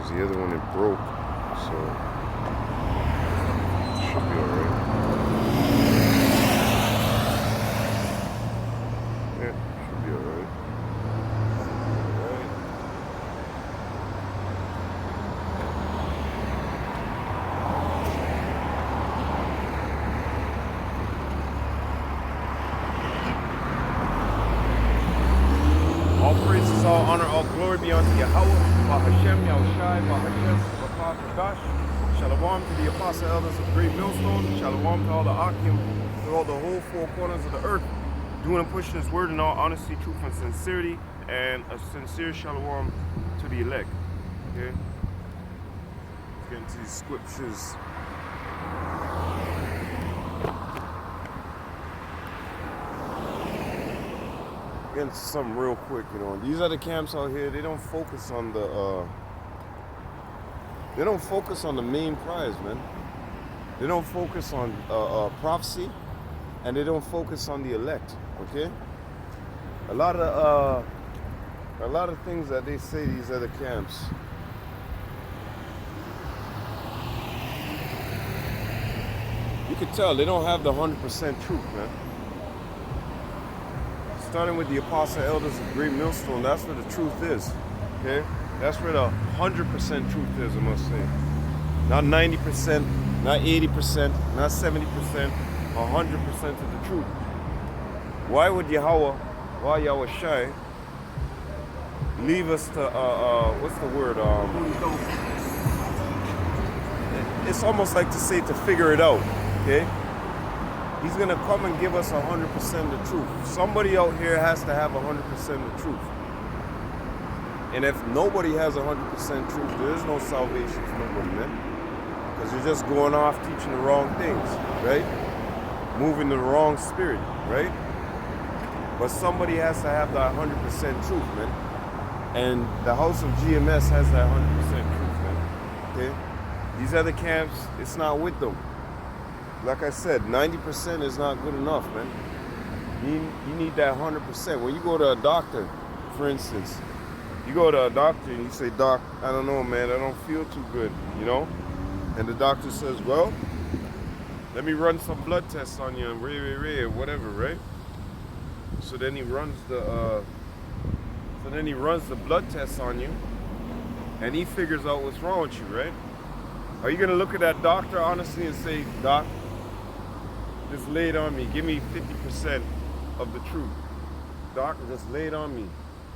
because the other one it broke, so should be alright. Yeah, should be alright. All praises, all honor, all glory be unto Yahweh, Bahashem, Yahushai, Bahashem, Bakar Kadash. Shalom to the apostle elders of Great Millstone. Shalom to all the Akim, throughout the whole four corners of the earth, doing and pushing His word in all honesty, truth, and sincerity, and a sincere shalom to the elect. Okay? Let's get into these scriptures. Get into something real quick, you know. These other camps out here, they don't focus on the main prize, man. They don't focus on prophecy, and they don't focus on the elect. Okay. A lot of things that they say, these other camps, you can tell they don't have the 100% truth, man. Starting with the apostle elders of Great Millstone, that's where the truth is. Okay? That's where the 100% truth is, I must say. Not 90%, not 80%, not 70%, 100% of the truth. Why would Yahweh, why Yahushai, leave us to, what's the word? It's almost like to say to figure it out, okay? He's going to come and give us 100% the truth. Somebody out here has to have 100% the truth. And if nobody has 100% truth, there is no salvation for nobody, man. Because you're just going off teaching the wrong things, right? Moving the wrong spirit, right? But somebody has to have that 100% truth, man. And the house of GMS has that 100% truth, man. Okay? These other camps, it's not with them. Like I said, 90% is not good enough, man. You need that 100%. When you go to a doctor, for instance, you go to a doctor and you say, "Doc, I don't know, man, I don't feel too good," you know? And the doctor says, "Well, let me run some blood tests on you, or whatever, right?" So then he runs the blood tests on you, and he figures out what's wrong with you, right? Are you gonna look at that doctor honestly and say, "Doc, just lay it on me. Give me 50% of the truth. Doc, just lay it on me.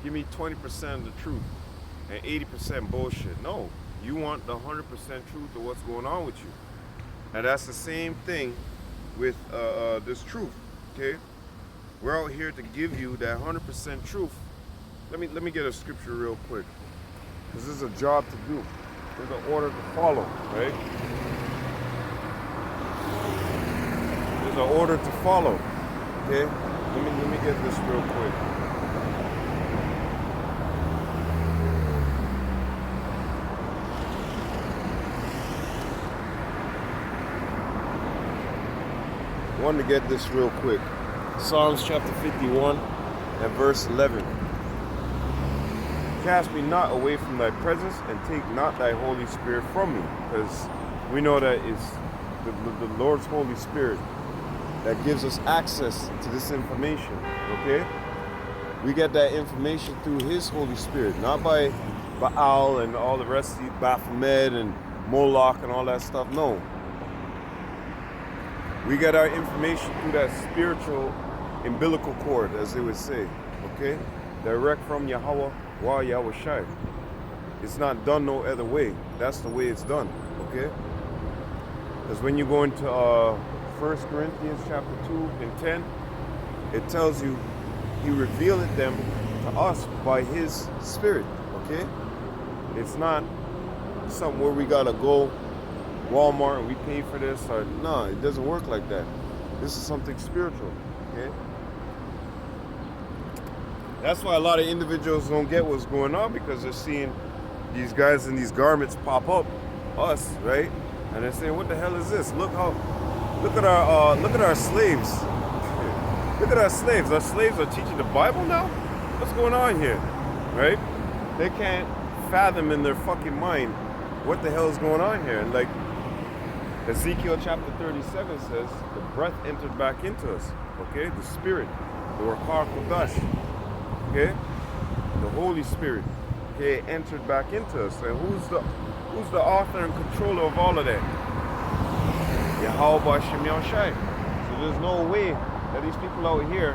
Give me 20% of the truth and 80% bullshit." No, you want the 100% truth of what's going on with you. And that's the same thing with this truth, okay? We're out here to give you that 100% truth. Let me get a scripture real quick, because this is a job to do. There's an order to follow, right? There's an order to follow, okay? Let me get this real quick. I wanted to get this real quick. Psalms chapter 51 and verse 11. "Cast me not away from thy presence, and take not thy Holy Spirit from me." Because we know that it's the Lord's Holy Spirit that gives us access to this information, okay? We get that information through His Holy Spirit, not by Baal and all the rest of the Baphomet and Moloch and all that stuff. No. We get our information through that spiritual umbilical cord, as they would say, okay? Direct from Yahweh, Wa Yahushai. It's not done no other way. That's the way it's done, okay? Because when you go into 1 Corinthians chapter 2 and 10, it tells you He revealed them to us by His Spirit, okay? It's not something where we gotta go Walmart and we pay for this, or no, it doesn't work like that. This is something spiritual, okay? That's why a lot of individuals don't get what's going on, because they're seeing these guys in these garments pop up, us, right? And they're saying, "What the hell is this? Look at our slaves. Look at our slaves. Our slaves are teaching the Bible now? What's going on here?" Right? They can't fathom in their fucking mind what the hell is going on here. And like Ezekiel chapter 37 says, the breath entered back into us, okay? The Spirit, the Ruach Kodesh, okay? The Holy Spirit, okay, entered back into us. And who's the author and controller of all of that? Yahweh Hashem Yahushai. So there's no way that these people out here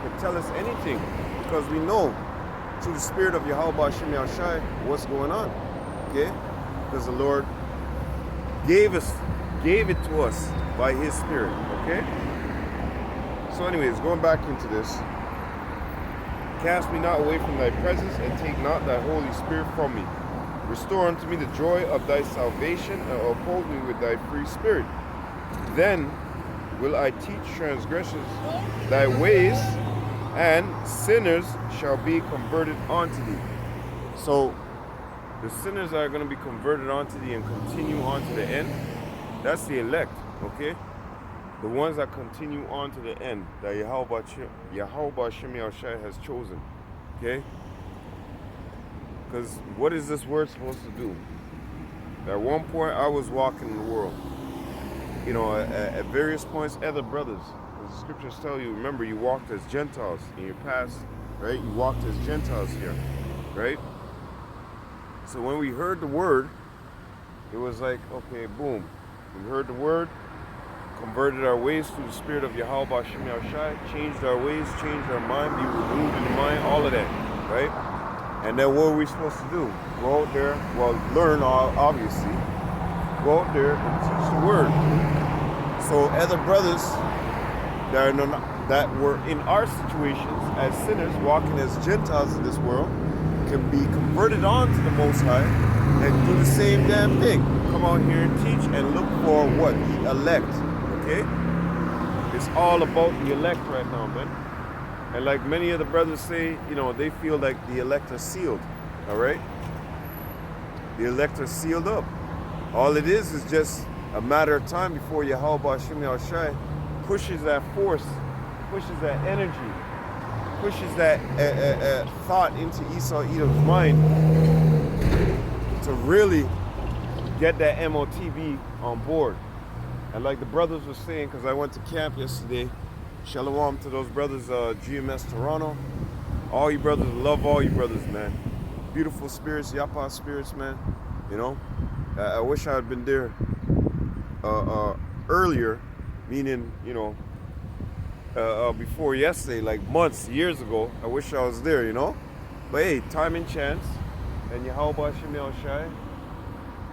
can tell us anything, because we know through the Spirit of Yahweh Hashem Yahushai what's going on, okay? Because the Lord gave it to us by His Spirit, okay? So anyways, going back into this. Cast me not away from thy presence, and take not thy Holy Spirit from me. Restore unto me the joy of thy salvation, and uphold me with thy free spirit. Then will I teach transgressors thy ways, and sinners shall be converted unto thee. So the sinners are going to be converted unto thee and continue on to the end. That's the elect, okay? The ones that continue on to the end, that Yahweh Hashem Yahushai has chosen, okay? Because what is this word supposed to do? At one point, I was walking in the world. You know, at various points, other brothers, as the scriptures tell you, remember, you walked as Gentiles in your past, right? You walked as Gentiles here, right? So when we heard the word, it was like, okay, boom. We heard the word, converted our ways through the Spirit of Yahweh Hashem Yahushai, changed our ways, changed our mind, be renewed in the mind, all of that, right? And then what are we supposed to do? Go out there, well, learn, obviously. Go out there and teach the word. So other brothers that were in our situations as sinners, walking as Gentiles in this world, can be converted on to the Most High and do the same damn thing. Come out here and teach and look for what? The elect, okay? It's all about the elect right now, man. And like many of the brothers say, you know, they feel like the elect are sealed, all right? The elect are sealed up. All it is just a matter of time before Yahweh Hashem Yahushai pushes that force, pushes that energy, pushes that thought into Esau Edom's mind to really get that MOTB on board. And like the brothers were saying, because I went to camp yesterday, shalom to those brothers, GMS Toronto. All you brothers, love all you brothers, man. Beautiful spirits, Yapa spirits, man. You know, I wish I had been there earlier, meaning, you know, before yesterday, like months, years ago. I wish I was there, you know. But hey, time and chance, and Yahweh Hashem Yahushai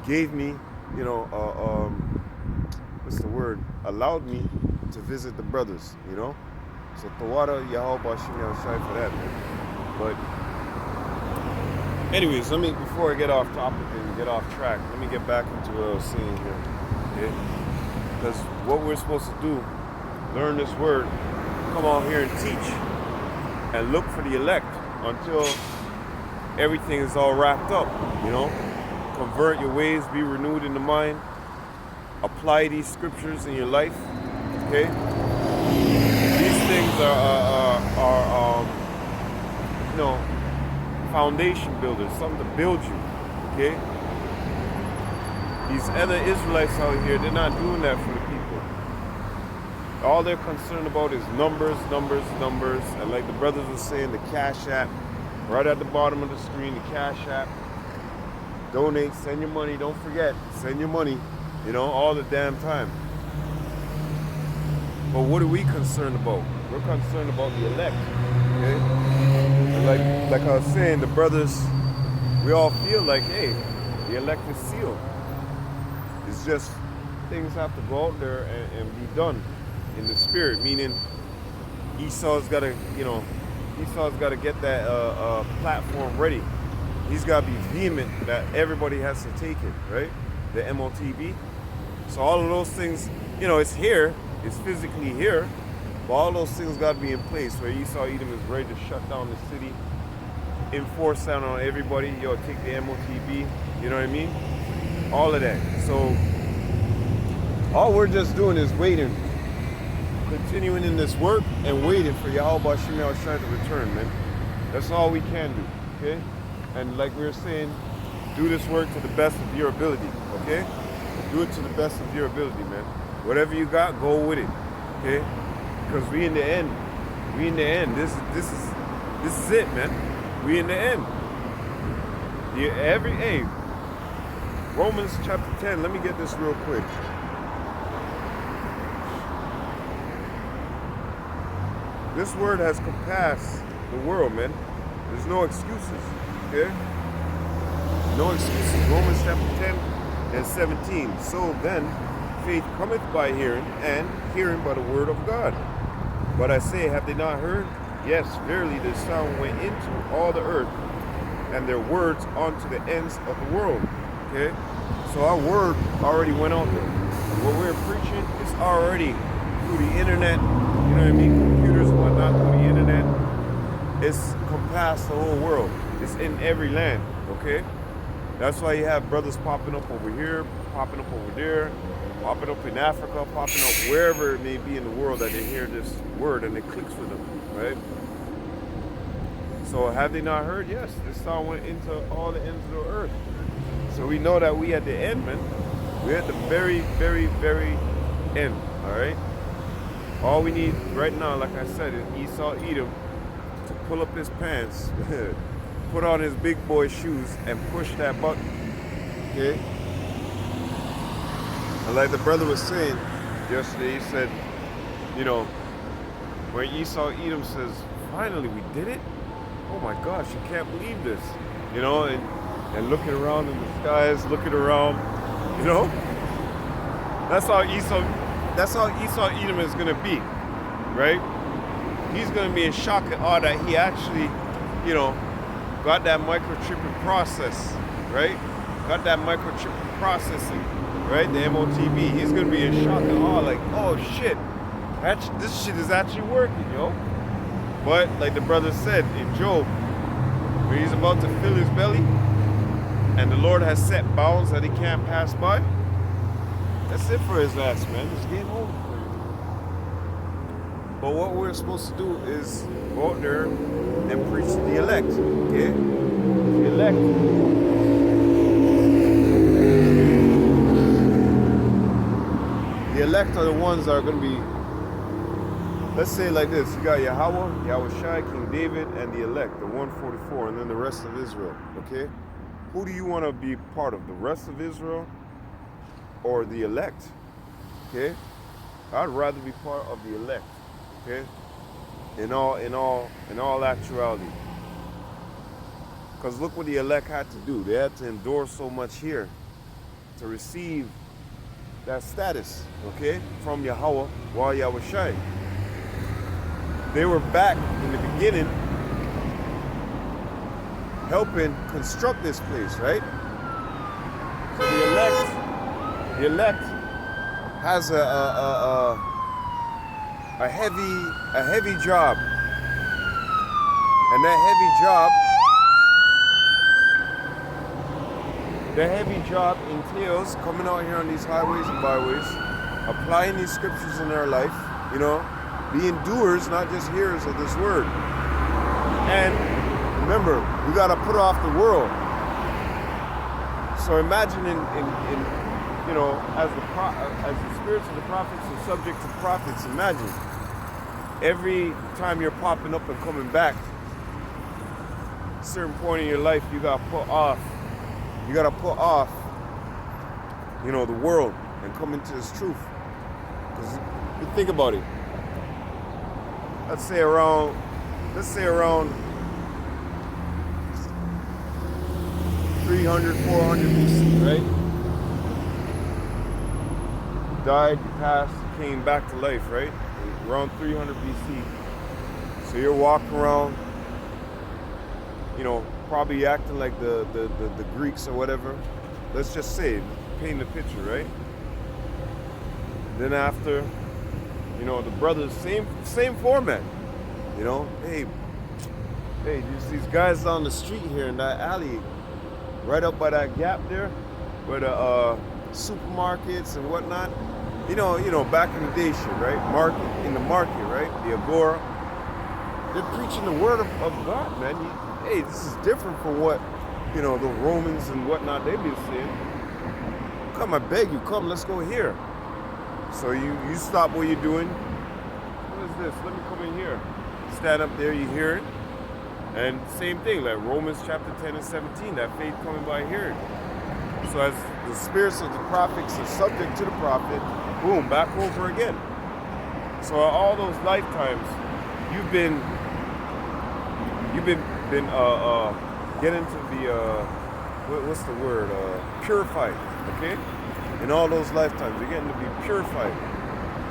gave me, you know, what's the word? Allowed me to visit the brothers, you know. So Tawada Yahweh Hashem Yahushai for that, man. But anyways, before I get off topic and get off track, let me get back into what I was saying here, okay? Because what we're supposed to do, learn this word, come out here and teach, and look for the elect until everything is all wrapped up, you know? Convert your ways, be renewed in the mind, apply these scriptures in your life, okay? These things are you know, foundation builders, something to build you, okay? These other Israelites out here, they're not doing that for the people. All they're concerned about is numbers, numbers, numbers. And like the brothers were saying, the Cash App, right at the bottom of the screen, the Cash App. Donate, send your money, don't forget, send your money, you know, all the damn time. But what are we concerned about? We're concerned about the elect, okay? And like I was saying, the brothers, we all feel like, hey, the elect is sealed. It's just things have to go out there and be done in the spirit, meaning Esau's got to, you know, Esau's got to get that platform ready. He's got to be vehement that everybody has to take it, right? The MOTB. So all of those things, you know, it's here, it's physically here, but all those things got to be in place where Esau Edom is ready to shut down the city, enforce that on everybody, yo, take the MOTB, you know what I mean? All of that. So all we're just doing is waiting, continuing in this work and waiting for Yahweh Hashem Yahushai to return, man. That's all we can do, okay? And like we were saying, Do this work to the best of your ability, okay? Do it to the best of your ability, man. Whatever you got, go with it, okay? Because we in the end. We in the end. This is it, man. We in the end. Hey, Romans chapter 10. Let me get this real quick. This word has compassed the world, man. There's no excuses, okay? No excuses. Romans chapter 10 and 17. So then, faith cometh by hearing, and hearing by the word of God. But I say, have they not heard? Yes, verily, the sound went into all the earth, and their words unto the ends of the world. Okay? So our word already went out there. What we're preaching is already through the internet, you know what I mean? Computers and whatnot, through the internet. It's compassed the whole world. It's in every land, okay? That's why you have brothers popping up over here, popping up over there, popping up in Africa, popping up wherever it may be in the world that they hear this word and it clicks with them, right? So have they not heard? Yes, this song went into all the ends of the earth. So we know that we at the end, man. We're at the very, very, very end, all right? All we need right now, like I said, is Esau Edom to pull up his pants, put on his big boy shoes, and push that button, okay? And like the brother was saying yesterday, he said, you know, where Esau Edom says, finally we did it? Oh my gosh, you can't believe this, you know, and looking around in the skies, looking around, you know, that's how Esau Edom is gonna be, right? He's gonna be in shock at all that he actually, you know, got that microchipping process, right? Got that microchipping processing, right? The MOTB. He's gonna be in shock at all, like, oh shit, this shit is actually working, yo. But like the brother said in Job, when he's about to fill his belly, and the Lord has set bounds that he can't pass by, that's it for his ass, man. It's game over for you. But what we're supposed to do is go out there and preach to the elect, okay? The elect. The elect are the ones that are going to be, let's say it like this. You got Yahweh, Yahushai, King David, and the elect, the 144, and then the rest of Israel, okay? Who do you want to be part of, the rest of Israel or the elect, okay? I'd rather be part of the elect, okay? In all actuality. Because look what the elect had to do. They had to endure so much here to receive that status, okay, from Yahweh, while Yahushai. They were back in the beginning helping construct this place, right? So the elect has a heavy job, and that heavy job entails coming out here on these highways and byways, applying these scriptures in their life, you know, being doers, not just hearers of this word. And remember, we got to put off the world. So imagine in you know, as the spirits of the prophets are subject to prophets, imagine every time you're popping up and coming back, a certain point in your life, you got to put off, you know, the world and come into this truth. Because you think about it, let's say around 300, 400 BC, right? You died, you passed, you came back to life, right? Around 300 BC. So you're walking around, you know, probably acting like the Greeks or whatever. Let's just say, paint the picture, right? Then after, you know, the brothers, same format. You know, hey, there's these guys down the street here in that alley, right up by that gap there, where the supermarkets and whatnot. You know, back in the day shit, right? In the market, right? The Agora. They're preaching the word of God, man. Hey, this is different from what you know, the Romans and whatnot, they've been saying, come, I beg you, come, let's go here. So you stop what you're doing. What is this? Let me come in here. Stand up there, you hear it. And same thing, like Romans chapter 10 and 17, that faith coming by hearing. So as the spirits of the prophets are subject to the prophet, boom, back over again. So all those lifetimes, you've been getting to the what's the word? Purified, okay? In all those lifetimes, you're getting to be purified.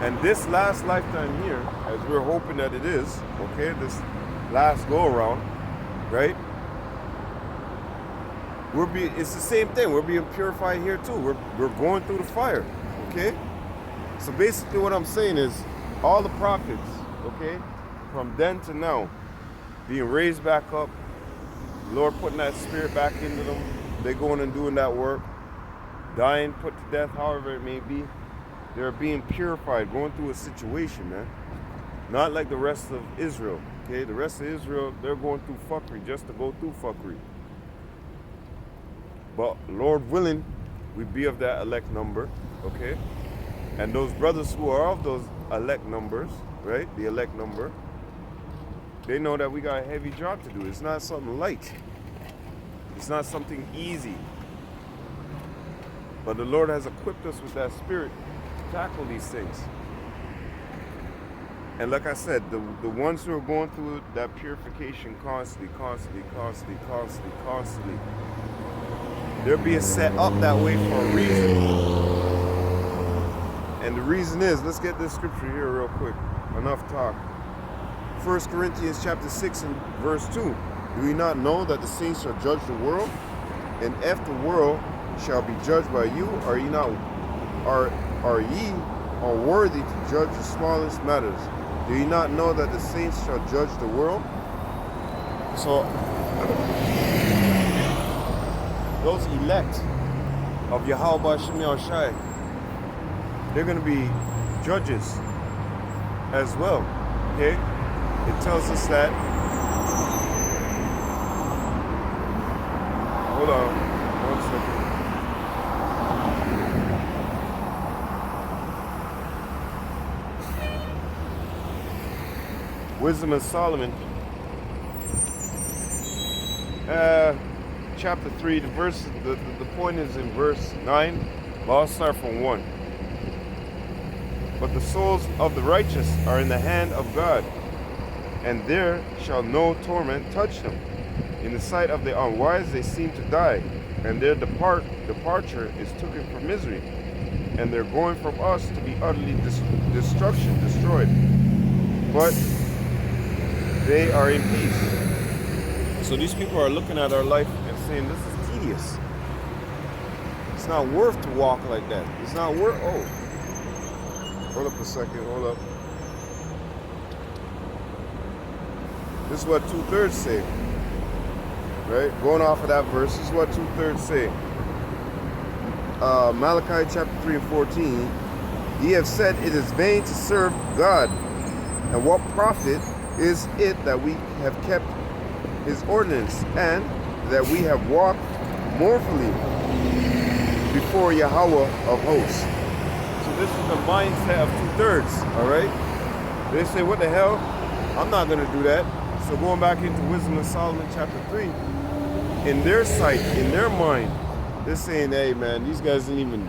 And this last lifetime here, as we're hoping that it is, okay, this last go around, right? It's the same thing. We're being purified here too. We're going through the fire, okay? So basically what I'm saying is all the prophets, okay, from then to now, being raised back up, the Lord putting that spirit back into them, they're going and doing that work, dying, put to death, however it may be. They're being purified, going through a situation, man. Not like the rest of Israel, okay? The rest of Israel, they're going through fuckery just to go through fuckery. But Lord willing, we be of that elect number, okay? And those brothers who are of those elect numbers, right? The elect number, they know that we got a heavy job to do. It's not something light. It's not something easy. But the Lord has equipped us with that spirit to tackle these things. And like I said, the ones who are going through that purification constantly, they're being set up that way for a reason. And the reason is, let's get this scripture here real quick. Enough talk. 1 Corinthians chapter 6 and verse 2. Do we not know that the saints shall judge the world? And if the world shall be judged by you, are ye unworthy to judge the smallest matters? Do you not know that the saints shall judge the world? So those elect of Yahweh Shemi Shai, they're going to be judges as well. Okay? It tells us that. Hold on 1 second. Wisdom of Solomon, chapter 3, the point is in verse 9, but I'll start from 1. But the souls of the righteous are in the hand of God, and there shall no torment touch them. In the sight of the unwise they seem to die, and their departure is taken for misery, and their going from us to be utterly destroyed. But they are in peace. So these people are looking at our life and saying, this is tedious. It's not worth to walk like that. It's not worth, hold up a second, hold up. This is what 2/3 say. Right? Going off of that verse, this is what 2/3 say. Malachi chapter 3 and 14. Ye have said it is vain to serve God. And what profit is it that we have kept his ordinance, and that we have walked mournfully before Yahweh of hosts? So this is the mindset of 2/3, all right? They say, what the hell? I'm not going to do that. So going back into Wisdom of Solomon chapter 3, in their sight, in their mind, they're saying, hey man, these guys didn't even,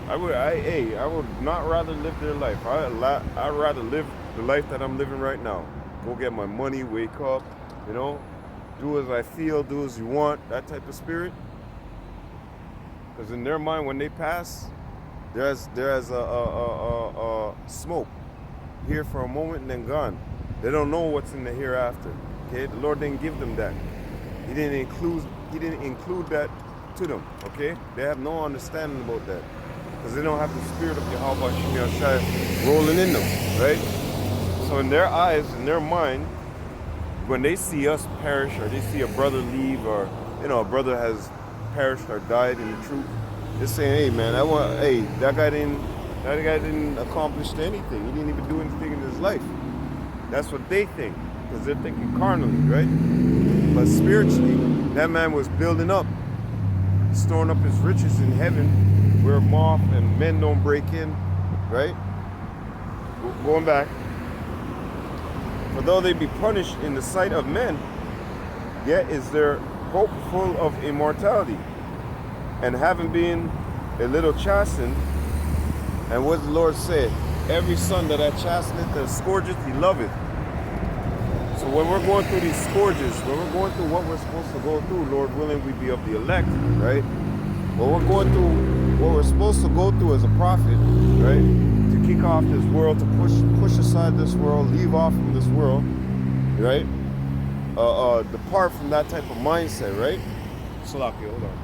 I would not rather live their life. I'd rather live the life that I'm living right now. Go get my money, wake up, you know, do as I feel, do as you want, that type of spirit. Because in their mind, when they pass, there's a smoke here for a moment and then gone. They don't know what's in the hereafter. Okay, the Lord didn't give them that. He didn't include that to them. Okay, they have no understanding about that because they don't have the spirit of Yahweh Shemi Shai rolling in them, right? So in their eyes, in their mind, when they see us perish, or they see a brother leave, or a brother has perished or died in the truth, they're saying, hey man, that guy didn't accomplish anything. He didn't even do anything in his life. That's what they think, because they're thinking carnally, right? But spiritually, That man was building up, storing up his riches in heaven, where moth and men don't break in, right? Going back. For though they be punished in the sight of men, yet is their hope full of immortality. And having been a little chastened, and what the Lord said, every son that I chasteneth and scourgeth, he loveth. So when we're going through these scourges, when we're going through what we're supposed to go through, Lord willing, we be of the elect, right? When we're going through what we're supposed to go through as a prophet, right? To kick off this world, to push aside this world, leave off from this world, right? Depart from that type of mindset, right? Salaki, hold on.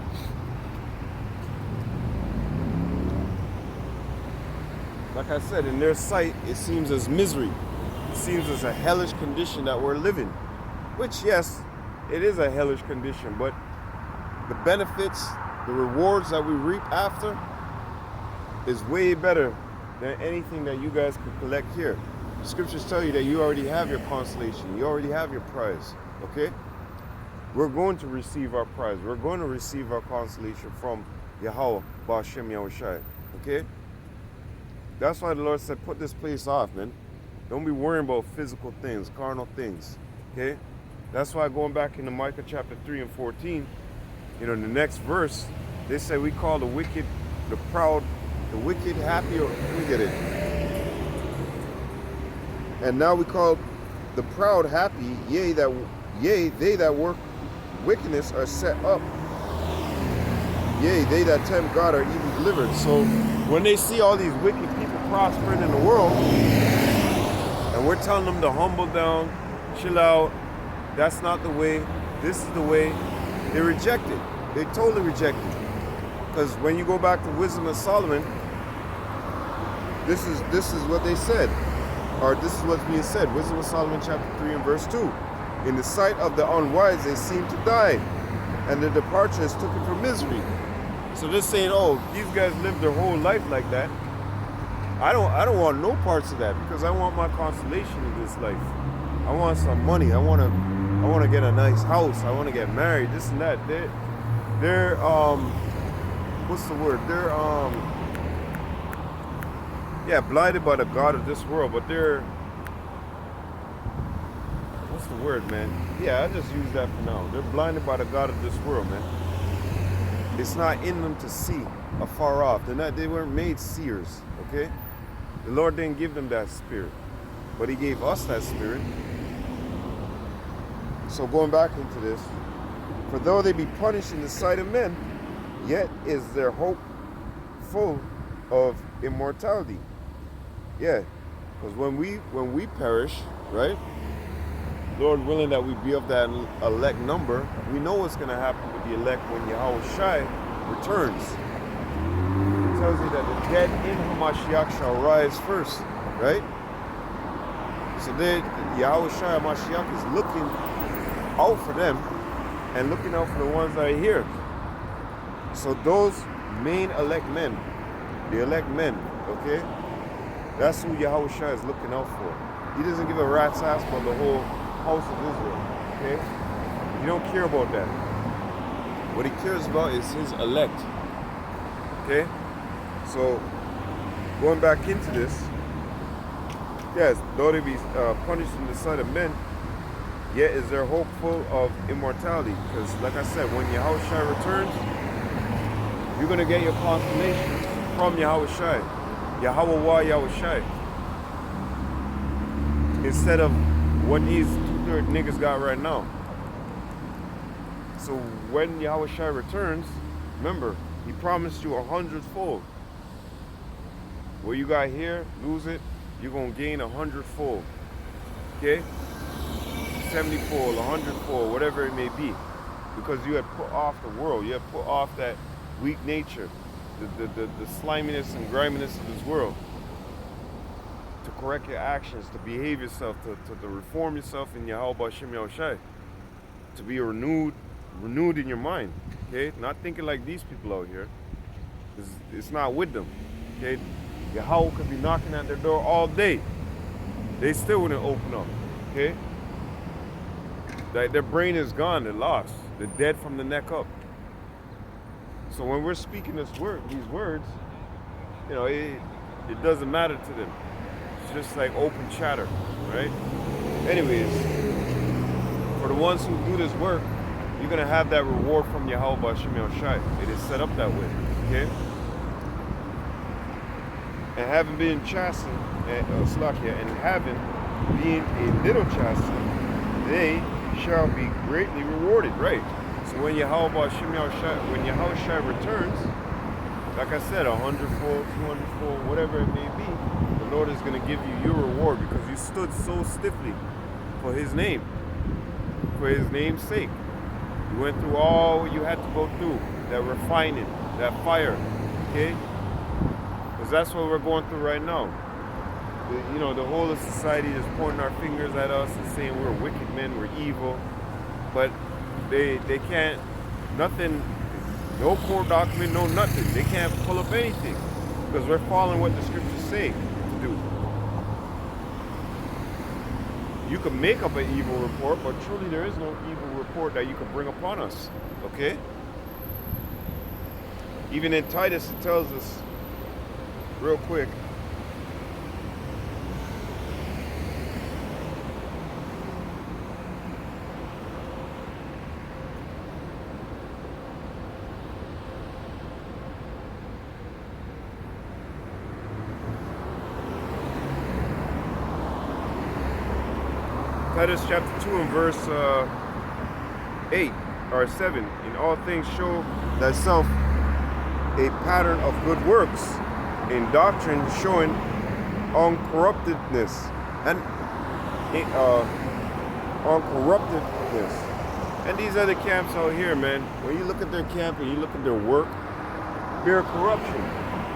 Like I said, in their sight, it seems as misery. It seems as a hellish condition that we're living. Which, yes, it is a hellish condition, but the benefits, the rewards that we reap after is way better than anything that you guys could collect here. The scriptures tell you that you already have your consolation. You already have your prize, okay? We're going to receive our prize. We're going to receive our consolation from Yahweh, Ba'ashem Yahushai, okay? That's why the Lord said, put this place off, man. Don't be worrying about physical things, carnal things, okay? That's why going back into Micah chapter 3 and 14, you know, in the next verse, they say we call the wicked, the proud, the wicked happy, or let me get it. And now we call the proud happy, yea, they that work wickedness are set up. Yea, they that tempt God are even delivered. So when they see all these wicked people prospering in the world, and we're telling them to humble down, chill out, that's not the way, this is the way, they reject it. They totally reject it. Because when you go back to Wisdom of Solomon, this is what they said, or this is what's being said. Wisdom of Solomon chapter 3 and verse 2. In the sight of the unwise they seem to die, and their departure is taken for misery. So they're saying, oh, these guys live their whole life like that. I don't want no parts of that, because I want my consolation in this life. I want some money. I want to get a nice house. I want to get married. This and that. They're what's the word? They're yeah, blinded by the God of this world, but they're, what's the word, man? Yeah, I just use that for now. They're blinded by the God of this world, man. It's not in them to see afar off. They weren't made seers, okay? The Lord didn't give them that spirit, but he gave us that spirit. So going back into this, for though they be punished in the sight of men, yet is their hope full of immortality. Yeah, because when we perish, right? Lord willing that we be of that elect number, we know what's going to happen with the elect when Yahweh Shai returns. It tells you that the dead in Hamashiach shall rise first, right? So then Yahweh Shai Hamashiach is looking out for them and looking out for the ones that are here. So those main elect men, the elect men, okay? That's who Yahweh Shai is looking out for. He doesn't give a rat's ass about the whole house of Israel, okay? He don't care about that. What he cares about is his elect, okay? So, going back into this, yes, though they be punished in the sight of men, yet is their hope full of immortality. Because, like I said, when Yahweh Shai returns, you're going to get your consolation from Yahweh Shai. Yahweh Wa Yahweh Shai. Instead of what these two-third niggas got right now. So when Yahweh Shai returns, remember, he promised you 100-fold. What you got here, lose it, you're going to gain 100-fold. Okay? 70-fold, 100-fold, whatever it may be. Because you had put off the world. You had put off that weak nature, the sliminess and griminess of this world. To correct your actions, to behave yourself, to reform yourself in Yahweh Ba'ashem Yahushai. To be renewed in your mind. Okay? Not thinking like these people out here. It's not with them. Okay? Yahweh could be knocking at their door all day. They still wouldn't open up. Okay? Their brain is gone. They're lost. They're dead from the neck up. So when we're speaking these words, you know, it doesn't matter to them. It's just like open chatter, right? Anyways, for the ones who do this work, you're gonna have that reward from Yahweh B'Shem Yahushai. It is set up that way, okay? And having been chastened, and having been a little chastened, they shall be greatly rewarded, right? So when Yahweh B'Shem Yahushai, when Yahushai returns, like I said, 100-fold, 200-fold, whatever it may be, the Lord is going to give you your reward because you stood so stiffly for His name, for His name's sake. You went through all you had to go through, that refining, that fire, okay? Because that's what we're going through right now. You know, the whole of society is pointing our fingers at us and saying we're wicked men, we're evil, but they can't, nothing, no court document, no nothing. They can't pull up anything because we're following what the scriptures say to do. You can make up an evil report, but truly there is no evil report that you can bring upon us, okay? Even in Titus, it tells us, real quick, Titus chapter 2 and verse 8 or 7. In all things show thyself a pattern of good works, in doctrine showing uncorruptedness and uncorruptedness. And these other camps out here, man, when you look at their camp and you look at their work, they're corruption,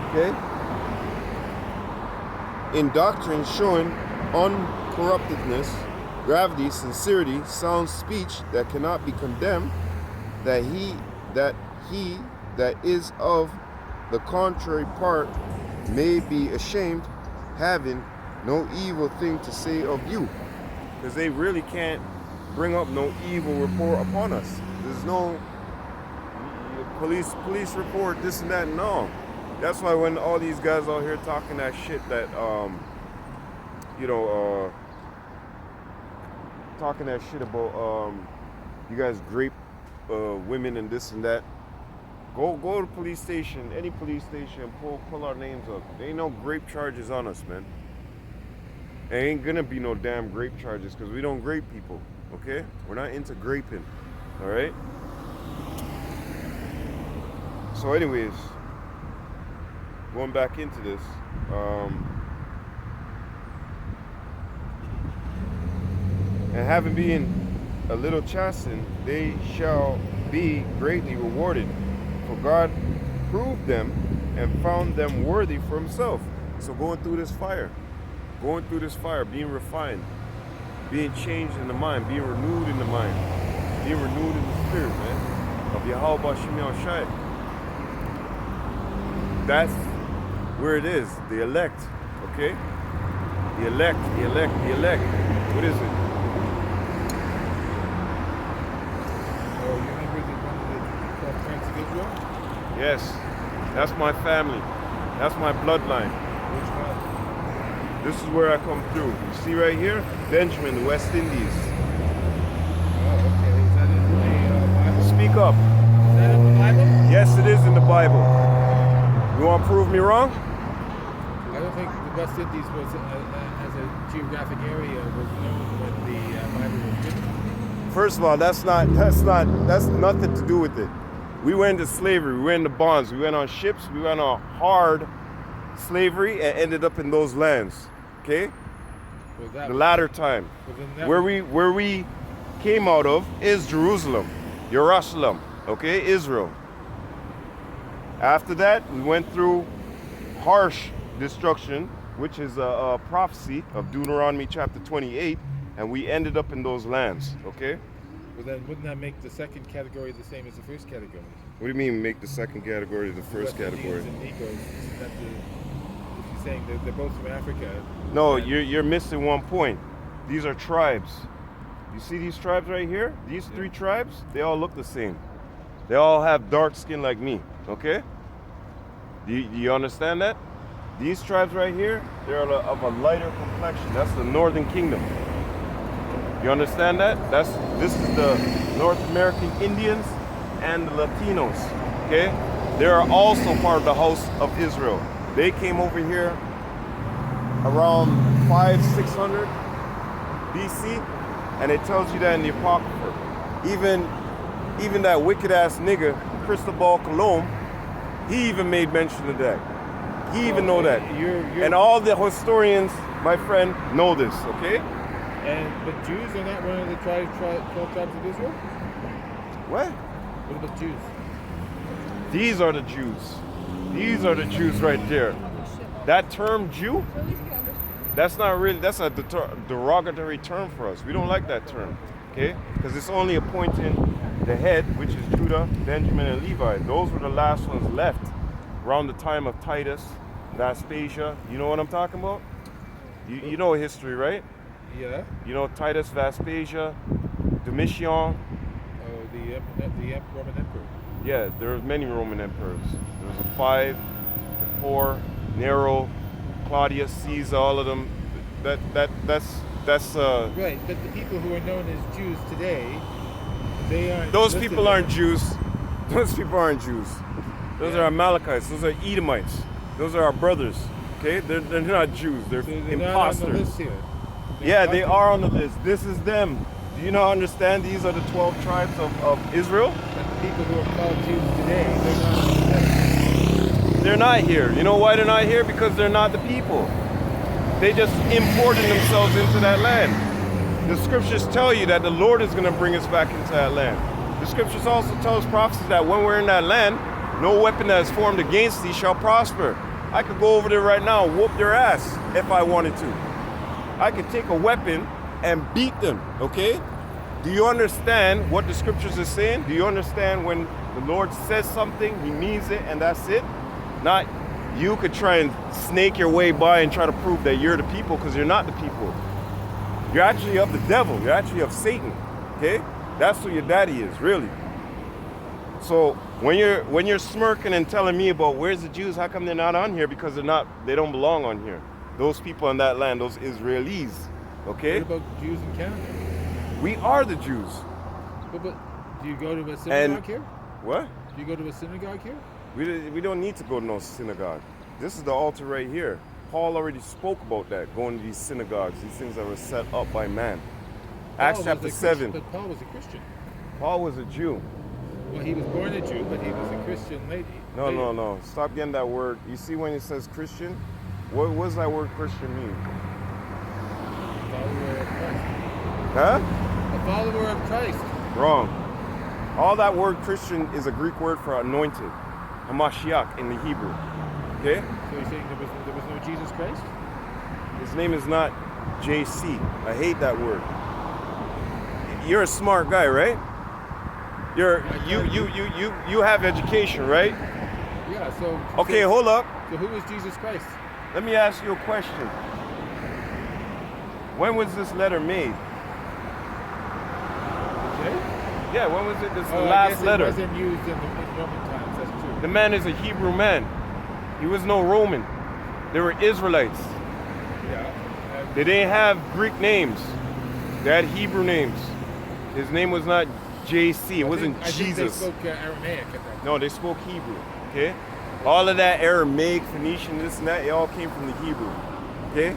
okay? In doctrine showing uncorruptedness, gravity, sincerity, sound speech that cannot be condemned, that he that is of the contrary part may be ashamed, having no evil thing to say of you. Because they really can't bring up no evil report upon us. There's no police report, this and that, no. That's why when all these guys out here talking that shit that talking that shit about you guys grape women and this and that, go to the police station, any police station, pull our names up. There ain't no grape charges on us, man. There ain't gonna be no damn grape charges because we don't grape people, okay? We're not into graping, all right? So anyways, going back into this, and having been a little chastened, they shall be greatly rewarded. For God proved them and found them worthy for Himself. So going through this fire, being refined, being changed in the mind, being renewed in the mind, being renewed in the spirit, man, of Yahweh B'Shem Yahushai. That's where it is, the elect, okay? The elect. What is it? Yes, that's my family. That's my bloodline. Which one? This is where I come through. You see right here? Benjamin, the West Indies. Oh, okay. Is that in the Bible? Speak up. Is that in the Bible? Yes, it is in the Bible. You want to prove me wrong? I don't think the West Indies was, as a geographic area, was known when the Bible was written. First of all, that's nothing to do with it. We went into slavery, we went into bonds, we went on ships, we went on hard slavery and ended up in those lands. Okay? The latter time. Where we came out of is Jerusalem, okay, Israel. After that, we went through harsh destruction, which is a prophecy of Deuteronomy chapter 28, and we ended up in those lands, okay? Well, then wouldn't that make the second category the same as the first category? What do you mean make the second category the first category? And Negroes, isn't that if you're saying that they're both from Africa? No, you're missing one point. These are tribes. You see these tribes right here? These three tribes, they all look the same. They all have dark skin like me, okay? Do you understand that? These tribes right here, they're of a lighter complexion. That's the Northern Kingdom. You understand that? This is the North American Indians and the Latinos, okay? They are also part of the house of Israel. They came over here around 600 BC, and it tells you that in the Apocrypha. Even that wicked ass nigga, Cristobal Colon, he even made mention of that. He even know that. And all the historians, my friend, know this, okay? But Jews are not one of the 12 tribes of Israel? What? What about Jews? These are the Jews. These are the Jews right there. That term Jew, that's not really, that's a derogatory term for us. We don't like that term, okay? Because it's only appointing the head, which is Judah, Benjamin, and Levi. Those were the last ones left around the time of Titus, Vespasian. You know what I'm talking about? You know history, right? Yeah. You know Titus, Vespasian, Domitian. Oh, the Roman emperor. Yeah, there was many Roman emperors. There was the 5, the 4, Nero, Claudius, Caesar, all of them. That's right. But the people who are known as Jews today, they aren't. Those people aren't Jews. Those people aren't Jews. Those are Amalekites. Those are Edomites. Those are our brothers. Okay, they're not Jews. They're imposters. Not on the list here. Yeah, they are on the list. This is them. Do you not understand? These are the 12 tribes of Israel. But the people who are called Jews today, they're not on the list. They're not here. You know why they're not here? Because they're not the people. They just imported themselves into that land. The scriptures tell you that the Lord is going to bring us back into that land. The scriptures also tell us prophecies that when we're in that land, no weapon that is formed against thee shall prosper. I could go over there right now and whoop their ass if I wanted to. I could take a weapon and beat them, okay? Do you understand what the scriptures are saying? Do you understand when the Lord says something, he means it, and that's it? Not you could try and snake your way by and try to prove that you're the people, because you're not the people. You're actually of the devil. You're actually of Satan, okay? That's who your daddy is, really. So when you're smirking and telling me about where's the Jews, how come they're not on here? Because they don't belong on here. Those people in that land, those Israelis, okay? What about Jews in Canada? We are the Jews. But do you go to a synagogue here? What? Do you go to a synagogue here? We don't need to go to no synagogue. This is the altar right here. Paul already spoke about that, going to these synagogues, these things that were set up by man. Acts chapter 7. But Paul was a Christian. Paul was a Jew. Well, he was born a Jew, but he was a Christian lady. No. Stop getting that word. You see when it says Christian? What does that word Christian mean? Follower of Christ. Huh? A follower of Christ. Wrong. All that word Christian is a Greek word for anointed. Hamashiach in the Hebrew. Okay? So you're saying there was no Jesus Christ? His name is not JC. I hate that word. You're a smart guy, right? You have education, right? Yeah, so... Okay, hold up. So who is Jesus Christ? Let me ask you a question. When was this letter made? Okay. Yeah, when was it? This is the I last guess letter. It wasn't used in Roman times, that's true. The man is a Hebrew man. He was no Roman. They were Israelites. Yeah. They didn't have Greek names. They had Hebrew names. His name was not JC. It wasn't Jesus. I think they spoke Aramaic at that time. No, they spoke Hebrew. Okay? All of that Aramaic, Phoenician, this and that, it all came from the Hebrew. Okay?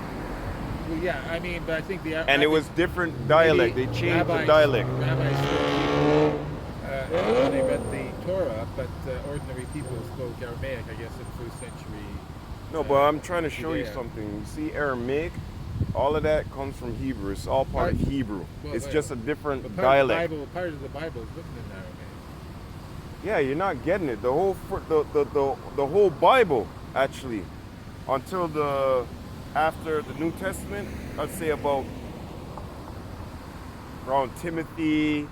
Well, yeah, I mean, but I think the... And it was different dialect. They changed the dialect. Rabbis spoke Hebrew. They read the Torah, but ordinary people spoke Aramaic, I guess, in the first century. No, but I'm trying to show you Judea. something. You see Aramaic? All of that comes from Hebrew. It's all part of Hebrew. Well, It's wait. just a different But dialect. part of the Bible is written in Aramaic. Yeah, you're not getting it. The whole Bible, actually, until after the New Testament, I'd say about around Timothy,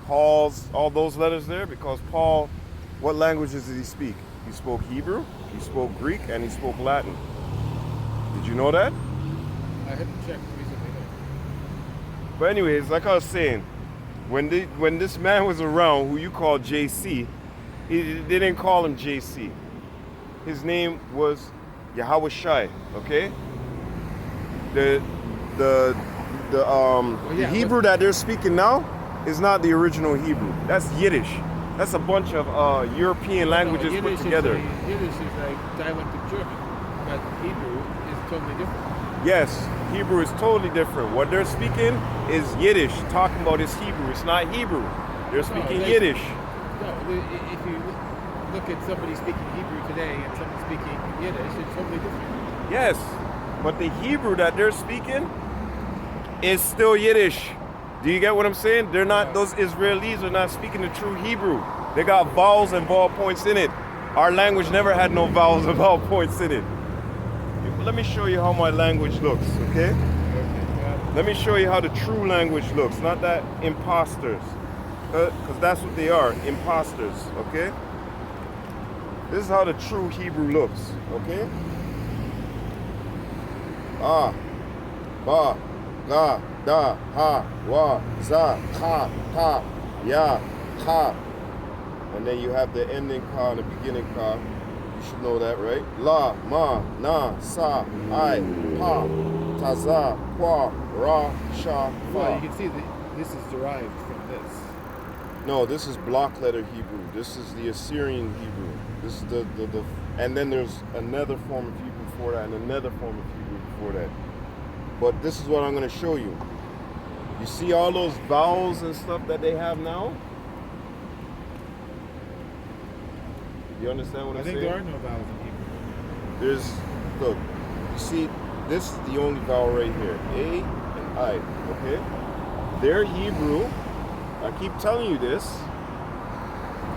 Paul's, all those letters there, because Paul, what languages did he speak? He spoke Hebrew, he spoke Greek, and he spoke Latin. Did you know that? I haven't checked recently. But anyways, like I was saying, when this man was around, who you call JC, they didn't call him JC. His name was Yahweh Shai. Okay. The Hebrew that they're speaking now is not the original Hebrew. That's Yiddish. That's a bunch of European languages put together. Yiddish is like dialect of German, but Hebrew is totally different. Yes, Hebrew is totally different. What they're speaking is Yiddish. Talking about is Hebrew. It's not Hebrew. They're speaking Yiddish. No, if you look at somebody speaking Hebrew today and somebody speaking Yiddish, it's totally different. Yes, but the Hebrew that they're speaking is still Yiddish. Do you get what I'm saying? They're not, those Israelis are not speaking the true Hebrew. They got vowels and vowel points in it. Our language never had no vowels and vowel points in it. Let me show you how my language looks, okay? Let me show you how the true language looks, not that imposters. Because that's what they are, imposters, okay? This is how the true Hebrew looks, okay? Ah, ba, ga, da, ha, wa, za, ka, ta, ya, ka. And then you have the ending ka and the beginning ka. You should know that, right? La, ma, na, sa, I, pa, taza, kwa, ra, sha, fa. Well, you can see that this is derived from this. No, this is block letter Hebrew. This is the Assyrian Hebrew. This is the and then there's another form of Hebrew before that and another form of Hebrew before that. But this is what I'm going to show you. You see all those vowels and stuff that they have now? You understand what I'm saying? I think there are no vowels in Hebrew. There's, look, you see, this is the only vowel right here. A and I, okay? Their Hebrew, I keep telling you this,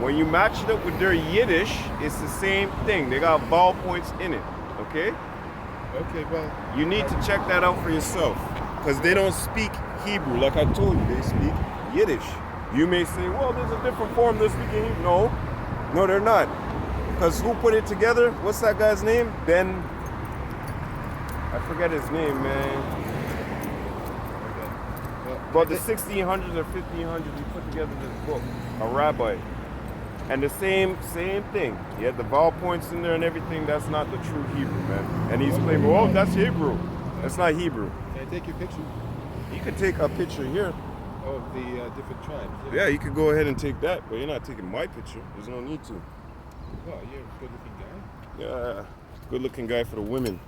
when you match it up with their Yiddish, it's the same thing. They got vowel points in it, okay? Okay, well... You need to check that out for yourself. Because they don't speak Hebrew. Like I told you, they speak Yiddish. You may say, well, there's a different form they're speaking Hebrew. No, they're not. Because who put it together? What's that guy's name? Ben... I forget his name, man. But the 1600s or 1500s, he put together this book, a rabbi. And the same thing. He had the vowel points in there and everything. That's not the true Hebrew, man. And he's claiming, oh, that's Hebrew. That's not Hebrew. Can I take your picture? You could take a picture here. Of the different tribes. Yeah, you could go ahead and take that, but you're not taking my picture. There's no need to. Well, you're a good-looking guy. Yeah, good-looking guy for the women.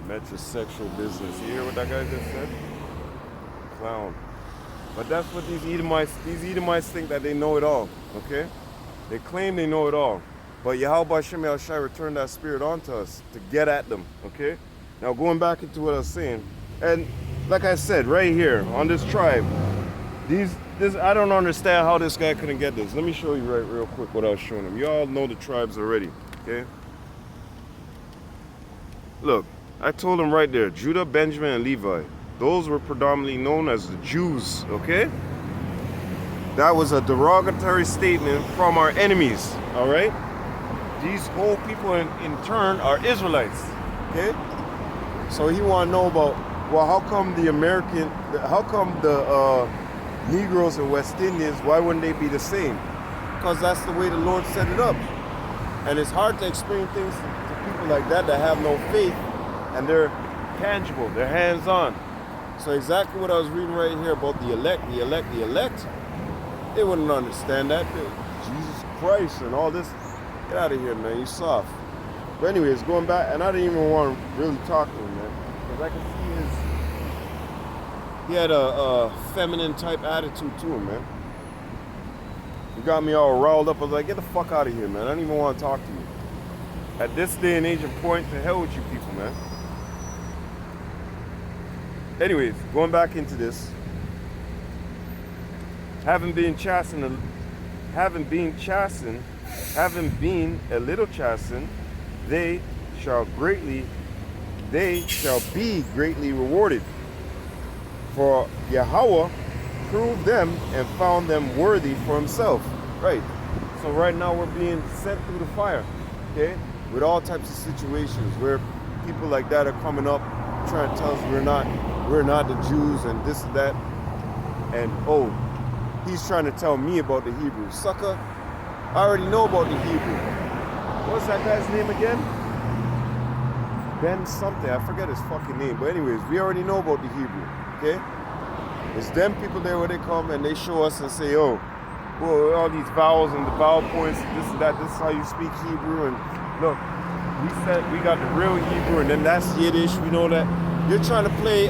Metrosexual business. You hear what that guy just said? Clown. But that's what these Edomites think, that they know it all, okay? They claim they know it all. But Yahweh Shem Shai returned that spirit onto us to get at them, okay? Now going back into what I was saying, and like I said, right here on this tribe, I don't understand how this guy couldn't get this. Let me show you real quick what I was showing him. You all know the tribes already, okay? Look, I told him right there, Judah, Benjamin, and Levi. Those were predominantly known as the Jews, okay? That was a derogatory statement from our enemies, all right? These whole people in turn are Israelites, okay? So he want to know about, well, how come the Negroes and West Indians, why wouldn't they be the same? Because that's the way the Lord set it up. And it's hard to explain things to people like that have no faith, and they're tangible, they're hands-on. So exactly what I was reading right here about the elect, they wouldn't understand that. Jesus Christ and all this. Get out of here, man, you soft. But anyways, going back, and I didn't even want to really talk to him, man, because I could see he had a feminine type attitude to him, man. He got me all riled up. I was like, get the fuck out of here, man. I don't even want to talk to you. At this day and age and point, to hell with you people, man. Anyways, going back into this. Having been a little chastened, they shall be greatly rewarded. For Yahweh proved them and found them worthy for himself. Right. So right now we're being sent through the fire, okay? With all types of situations where people like that are coming up trying to tell us we're not the Jews and this and that. And oh, he's trying to tell me about the Hebrew. Sucker, I already know about the Hebrew. What's that guy's name again? Ben something. I forget his fucking name. But anyways, we already know about the Hebrew. Okay? It's them people there where they come and they show us and say, oh, well, all these vowels and the vowel points, this and that, this is how you speak Hebrew. And look, we said we got the real Hebrew and then that's Yiddish. We know that. You're trying to play,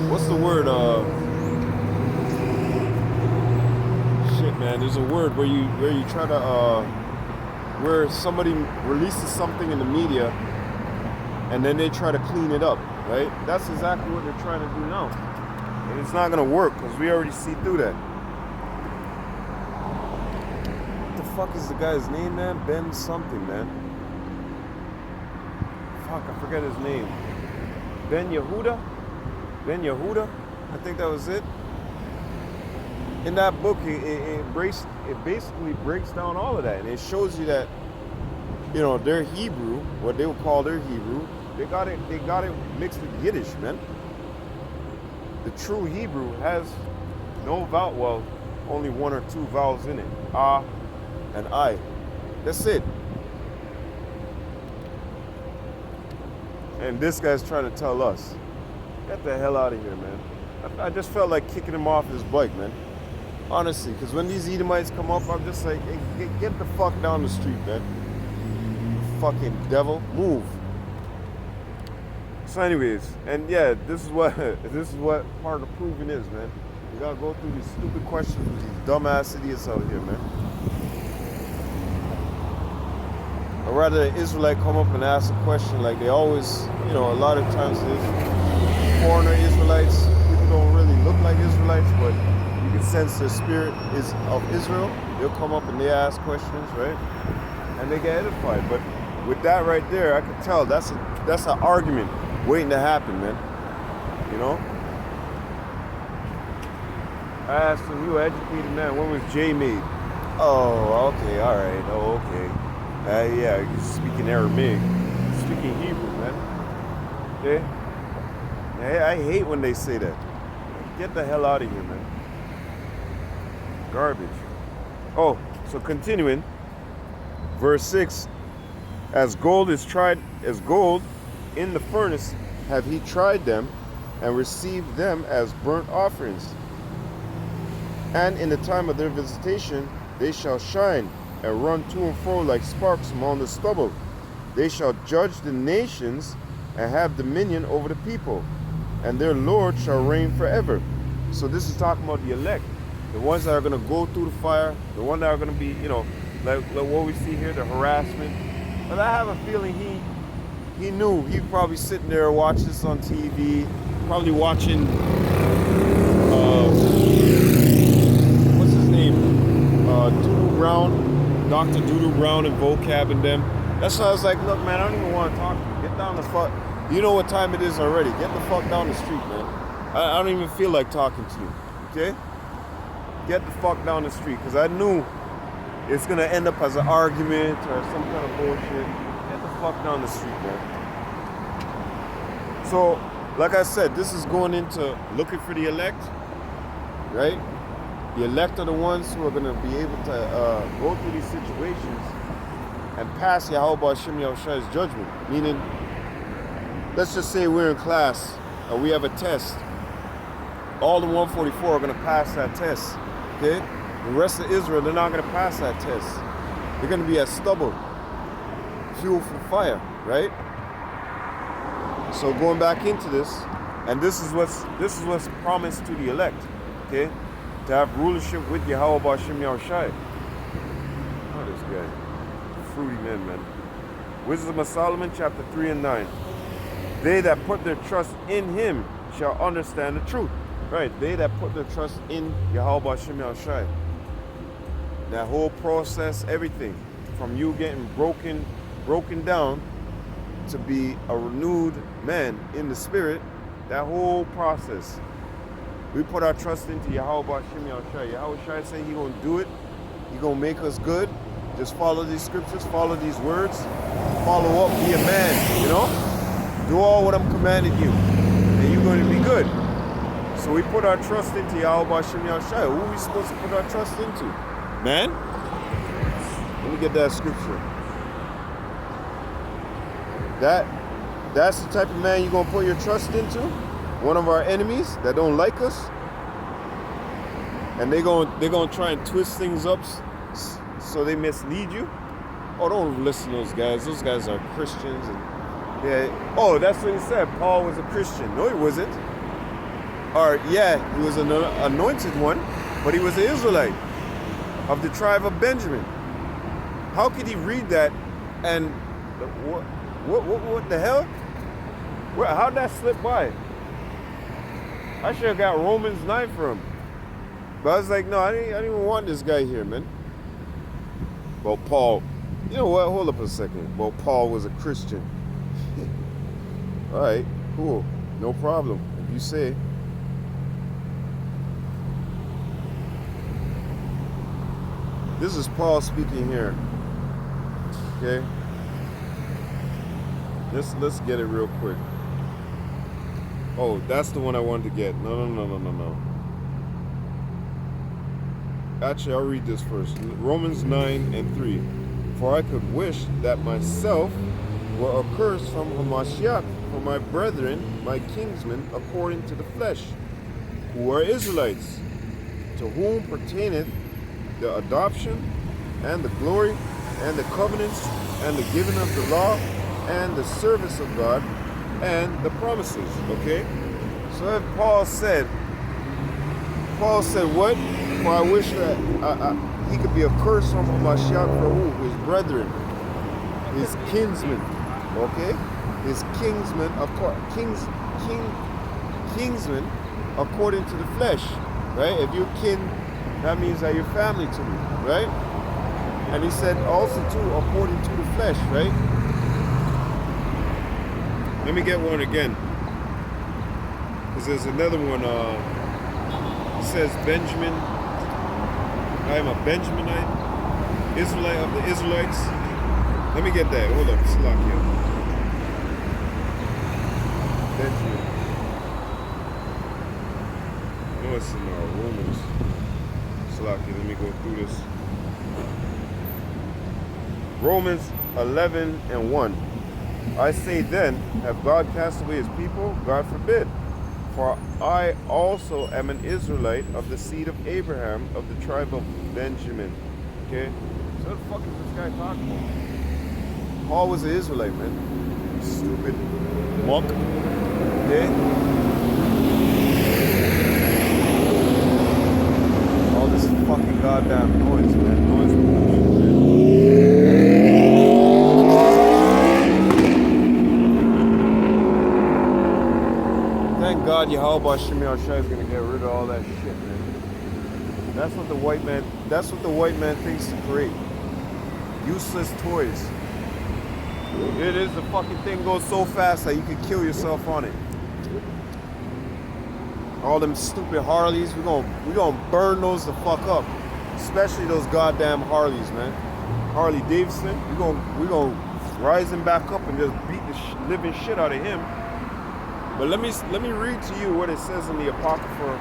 what's the word? Shit, man. There's a word where you try to, where somebody releases something in the media and then they try to clean it up, right? That's exactly what they're trying to do now. And it's not gonna work because we already see through that. What the fuck is the guy's name, man? Ben something, man. Fuck, I forget his name. Ben Yehuda? Ben Yehuda? I think that was it. In that book, it basically breaks down all of that. And it shows you that, you know, their Hebrew, what they would call their Hebrew, they got it mixed with Yiddish, man. The true Hebrew has no vowel, well, only one or two vowels in it. Ah and I. That's it. And this guy's trying to tell us, get the hell out of here, man. I just felt like kicking him off his bike, man. Honestly, because when these Edomites come up, I'm just like, hey, get the fuck down the street, man. Fucking devil, move. So anyways, and yeah, this is what part of proving is, man. You gotta go through these stupid questions with these dumbass idiots out here, man. Or rather, an Israelite come up and ask a question like they always, you know, a lot of times there's foreigner Israelites, people don't really look like Israelites, but you can sense their spirit is of Israel. They'll come up and they ask questions, right? And they get edified. But with that right there, I can tell that's an argument waiting to happen, man. You know? I asked him, you educated man, when was Jay made? Oh, okay, all right. Oh, okay. Yeah, you're speaking Aramaic. You're speaking Hebrew, man. Okay? I hate when they say that. Get the hell out of here, man. Garbage. Oh, so continuing. Verse 6. As gold in the furnace have he tried them and received them as burnt offerings. And in the time of their visitation they shall shine and run to and fro like sparks among the stubble. They shall judge the nations and have dominion over the people, and their Lord shall reign forever. So this is talking about the elect, the ones that are going to go through the fire, the ones that are going to be, you know, like what we see here, the harassment. But I have a feeling he knew. He probably sitting there watching this on TV, probably watching, what's his name? Doodoo Brown, Dr. Doodoo Brown and Vocab and them. That's why I was like, look, man, I don't even want to talk to you. Get down the fuck. You know what time it is already. Get the fuck down the street, man. I don't even feel like talking to you, okay? Get the fuck down the street, because I knew it's going to end up as an argument or some kind of bullshit. Get the fuck down the street, man. So, like I said, this is going into looking for the elect, right? The elect are the ones who are going to be able to go through these situations and pass Yahweh Shem Yahushua's judgment. Meaning, let's just say we're in class and we have a test. All the 144 are going to pass that test, okay? The rest of Israel, they're not going to pass that test. They're going to be as stubble, fuel for fire, right? So going back into this, and this is what's promised to the elect, okay? To have rulership with Yahweh B'Shem Yahushai. Oh, this guy, fruity man. Wisdom of Solomon, chapter 3 and 9. They that put their trust in him shall understand the truth. Right, they that put their trust in Yahweh B'Shem Yahushai. That whole process, everything, from you getting broken down to be a renewed man in the spirit, that whole process. We put our trust into Yahweh B'Shem Yahushai. Yahushai said he gonna do it. He gonna make us good. Just follow these scriptures, follow these words, follow up, be a man, you know? Do all what I'm commanding you, and you're going to be good. So we put our trust into Yahweh Shem Yahushua. Who are we supposed to put our trust into? Man? Let me get that scripture. That's the type of man you're going to put your trust into? One of our enemies that don't like us? And they're going to try and twist things up so they mislead you? Oh, don't listen to those guys. Those guys are Christians. And yeah. Oh, that's what he said. Paul was a Christian. No, he wasn't. Or, yeah, he was an anointed one, but he was an Israelite of the tribe of Benjamin. How could he read that and what the hell? How'd that slip by? I should have got Romans 9 for him. But I was like, no, I didn't even want this guy here, man. Well, Paul, you know what? Hold up a second. Well, Paul was a Christian. All right, cool. No problem. If you say. This is Paul speaking here. Okay? Let's get it real quick. Oh, that's the one I wanted to get. No. Actually, I'll read this first. Romans 9:3. For I could wish that myself were accursed from Hamashiach, for my brethren, my kinsmen, according to the flesh, who are Israelites, to whom pertaineth the adoption, and the glory, and the covenants, and the giving of the law, and the service of God, and the promises. Okay? So if Paul said what? For I wish that he could be accursed from Hamashiach for who? His brethren, his kinsmen. Okay? His kinsmen, kinsmen according to the flesh. Right? If you're kin, that means that you're family to me, right? And he said also too, according to the flesh, right? Let me get one again. Because there's another one, it says Benjamin, I am a Benjaminite, Israelite of the Israelites. Let me get that, hold up, Slakia. Benjamin. No, it's in Romans. Let me go through this. Romans 11:1. I say then, have God cast away his people? God forbid. For I also am an Israelite of the seed of Abraham, of the tribe of Benjamin. Okay? So what the fuck is this guy talking about? Paul was an Israelite, man. Stupid muck. Okay? All this fucking goddamn noise, man. Noise pollution, man. Thank God Yahweh Shem Yahushua is gonna get rid of all that shit, man. That's what the white man thinks to create. Useless toys. It is, the fucking thing goes so fast that you can kill yourself on it. All them stupid Harleys, we're gonna burn those the fuck up. Especially those goddamn Harleys, man. Harley Davidson, we're gonna rise him back up and just beat the living shit out of him. But let me read to you what it says in the Apocrypha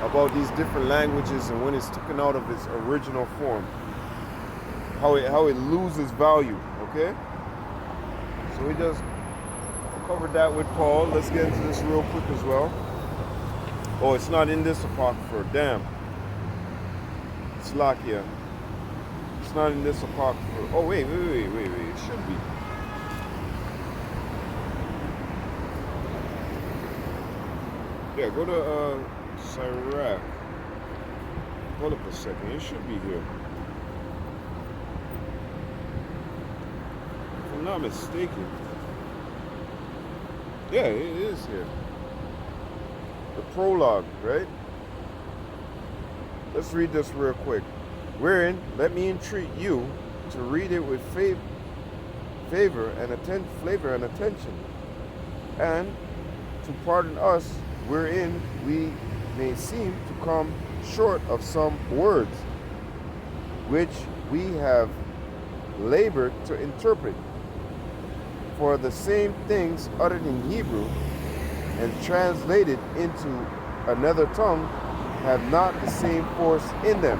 about these different languages and when it's taken out of its original form. How it loses value, okay? So we just covered that with Paul. Let's get into this real quick as well. Oh, it's not in this Apocrypha. Damn. Slakia. It's not in this Apocrypha. Oh, wait. It should be. Yeah, go to Sirach. Hold up a second. It should be here. If I'm not mistaken. Yeah, it is here. The prologue, right? Let's read this real quick. Wherein, let me entreat you to read it with flavor and attention, and to pardon us wherein we may seem to come short of some words, which we have labored to interpret. For the same things uttered in Hebrew and translated into another tongue have not the same force in them.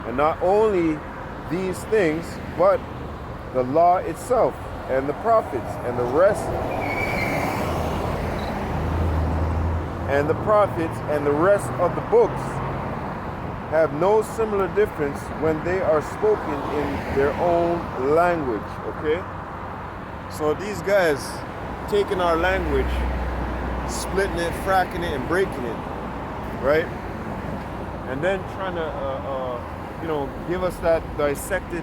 And not only these things, but the law itself and the prophets and the rest of the books have no similar difference when they are spoken in their own language. Okay? So these guys taking our language, splitting it, fracking it, and breaking it, right? And then trying to, give us that dissected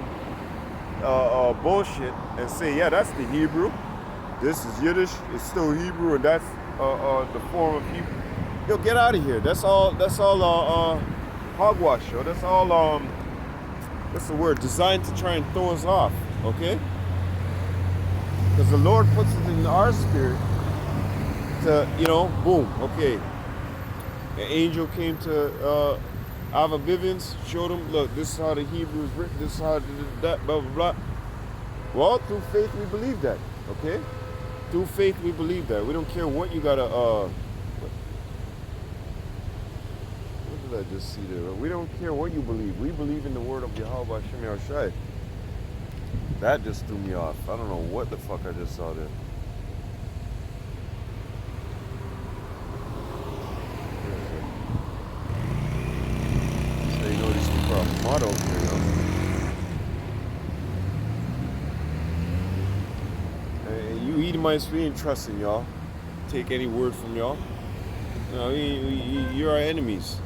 bullshit and say, yeah, that's the Hebrew. This is Yiddish. It's still Hebrew, and that's the form of Hebrew. Yo, get out of here. That's all. Hogwash, yo. That's all. What's the word? Designed to try and throw us off. Okay. Because the Lord puts it in our spirit to, boom, okay. An angel came to Ava Bivens, showed him, look, this is how the Hebrew is written, this is how that, blah, blah, blah. Well, through faith we believe that, okay? Through faith we believe that. We don't care what you gotta, what did I just see there? We don't care what you believe. We believe in the word of Yahweh Hashem Yahushai. That just threw me off. I don't know what the fuck I just saw there. So you know these people are models here, you Edomites, we ain't trusting y'all. Take any word from y'all. No, you're our enemies.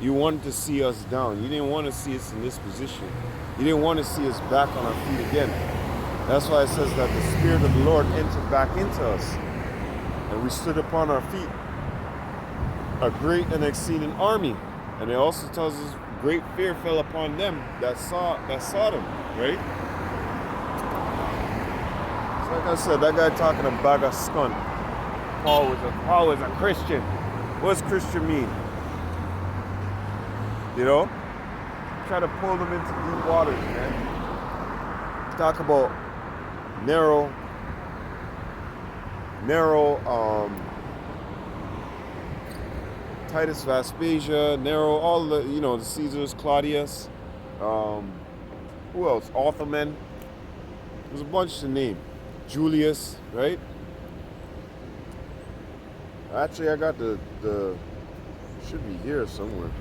You wanted to see us down. You didn't want to see us in this position. You didn't want to see us back on our feet again. That's why it says that the Spirit of the Lord entered back into us. And we stood upon our feet. A great and exceeding army. And it also tells us great fear fell upon them that saw them, right? So like I said, that guy talking a bag of skunk. Paul was a Christian. What does Christian mean? Try to pull them into deep waters, man. Talk about narrow, Titus Vespasian, Nero, all the, the Caesars, Claudius, who else? Ottoman. There's a bunch to name. Julius, right? Actually, I got the should be here somewhere.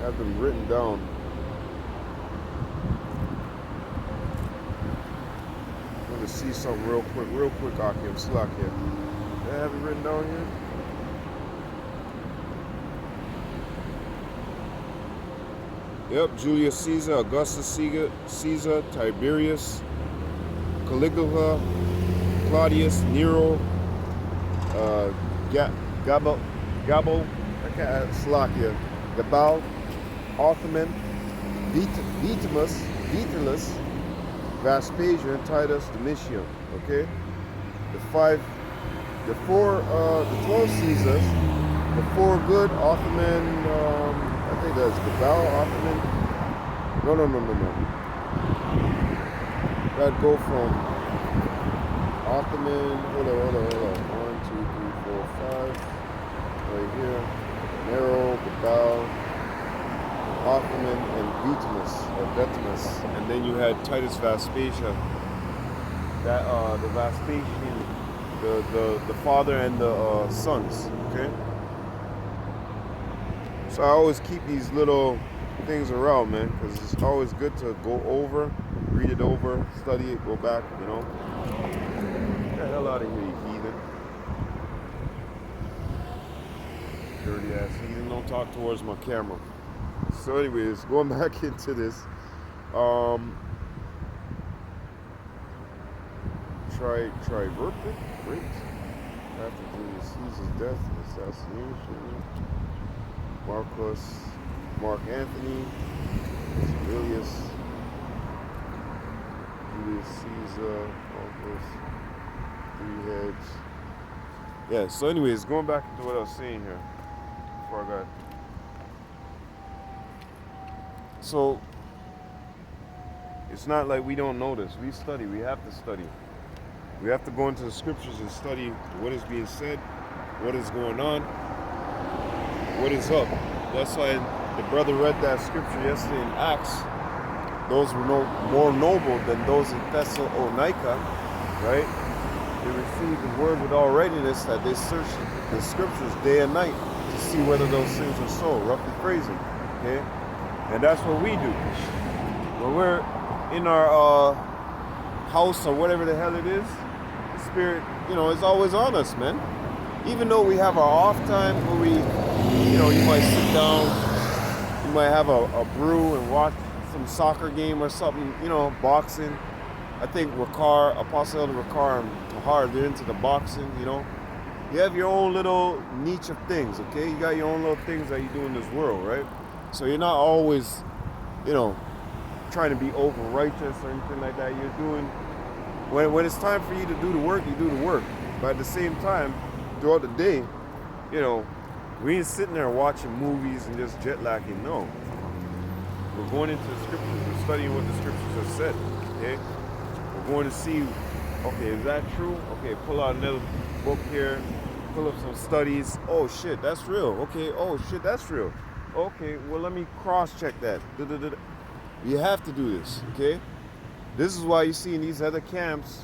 Have them written down. I'm going to see something real quick, Akim Slack here. Did I have it written down here? Yep, Julius Caesar, Augustus Caesar, Tiberius, Caligula, Claudius, Nero, Gabal, Gabal, Ottoman, Vitellius, Vespasian, Titus, Domitian. Okay, the 12 Caesars, the 4 good Ottoman. I think that's Gabal, Ottoman. No. That'd go from Ottoman. Hold on. 1, 2, 3, 4, 5. Right here. Nero, Gabal, Ottoman, and Decimus. And then you had Titus Vespasian. That the Vespasian, the father and the sons. Okay. So I always keep these little things around, man, because it's always good to go over, read it over, study it, go back. Get the hell out of here, you heathen. Dirty ass heathen. Don't talk towards my camera. So anyways, going back into this, Triverpic, great. After Julius Caesar's death and assassination, Mark Antony, Julius Caesar, Marcus, 3 heads. Yeah, so anyways, going back into what I was saying here, before I got. So, It's not like we don't know this. We study. We have to study. We have to go into the scriptures and study what is being said, what is going on, what is up. That's why the brother read that scripture yesterday in Acts. Those were more noble than those in Thessalonica, right? They received the word with all readiness that they searched the scriptures day and night to see whether those things are so, roughly phrasing, okay? And that's what we do. When we're in our house or whatever the hell it is, the Spirit, is always on us, man. Even though we have our off time where we, you might sit down, you might have a brew and watch some soccer game or something, boxing. I think Apostle Elder Ricard and Tahar, they're into the boxing, You have your own little niche of things, okay? You got your own little things that you do in this world, right? So you're not always, trying to be over righteous or anything like that. You're doing, when it's time for you to do the work, you do the work. But at the same time, throughout the day, we ain't sitting there watching movies and just jet lagging. No. We're going into the scriptures. We're studying what the scriptures have said, okay? We're going to see, okay, is that true? Okay, pull out another book here, pull up some studies. Oh shit, that's real. Okay, oh shit, that's real. Okay, well let me cross-check that. You have to do this, okay? This is why you see in these other camps,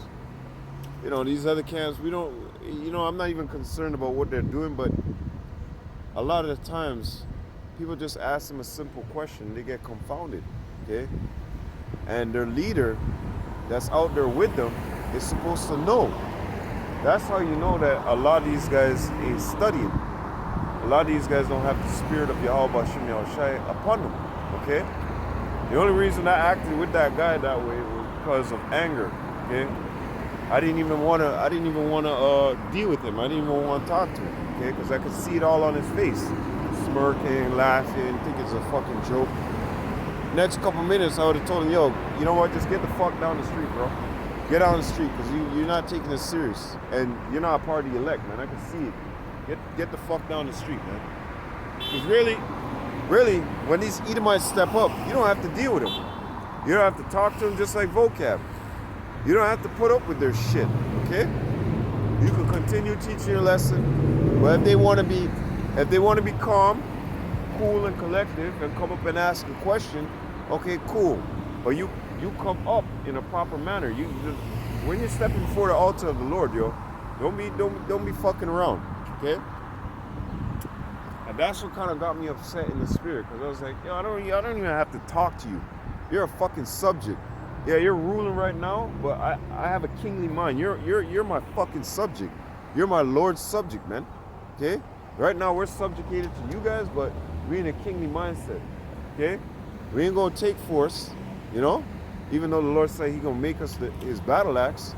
we don't, I'm not even concerned about what they're doing, but a lot of the times, people just ask them a simple question, they get confounded, okay? And their leader that's out there with them is supposed to know. That's how you know that a lot of these guys ain't studying. A lot of these guys don't have the spirit of Yahweh Shem Yahushai upon them, okay? The only reason I acted with that guy that way was because of anger, okay? I didn't even want to deal with him. I didn't even want to talk to him, okay? Because I could see it all on his face. Smirking, laughing, think it's a fucking joke. Next couple minutes, I would have told him, yo, you know what? Just get the fuck down the street, bro. Get out on the street, because you're not taking this serious. And you're not a part of the elect, man. I can see it. Get the fuck down the street, man. Because really, when these Edomites step up, you don't have to deal with them. You don't have to talk to them just like vocab. You don't have to put up with their shit, okay? You can continue teaching your lesson, but if they want to be calm, cool, and collective, and come up and ask a question, okay, cool. But you come up in a proper manner. When you're stepping before the altar of the Lord, don't be fucking around, okay? And that's what kind of got me upset in the spirit, because I was like, I don't even have to talk to you. You're a fucking subject. Yeah, you're ruling right now, but I have a kingly mind. You're my fucking subject. You're my Lord's subject, man. Okay? Right now we're subjugated to you guys, but we're in a kingly mindset. Okay? We ain't gonna take force, even though the Lord said He's gonna make us His battle axe.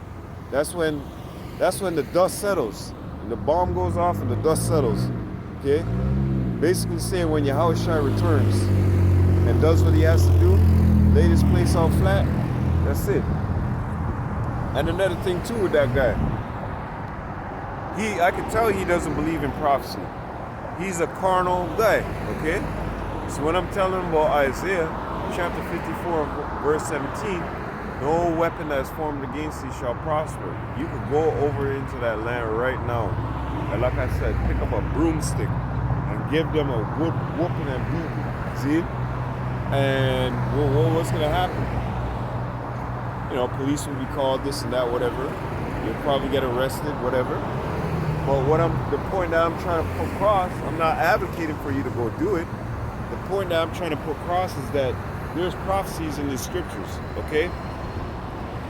That's when the dust settles, and the bomb goes off, and the dust settles. Okay? Basically saying when Yahushua returns and does what He has to do, lay this place out flat. That's it. And another thing too with that guy, I can tell he doesn't believe in prophecy. He's a carnal guy, okay? So when I'm telling him about Isaiah chapter 54, verse 17, no weapon that is formed against thee shall prosper. You could go over into that land right now. And like I said, pick up a broomstick and give them a good whooping and beating. See? And what's going to happen? Police will be called, this and that, whatever. You'll probably get arrested, whatever. But the point that I'm trying to put across, I'm not advocating for you to go do it. The point that I'm trying to put across is that there's prophecies in the scriptures, okay?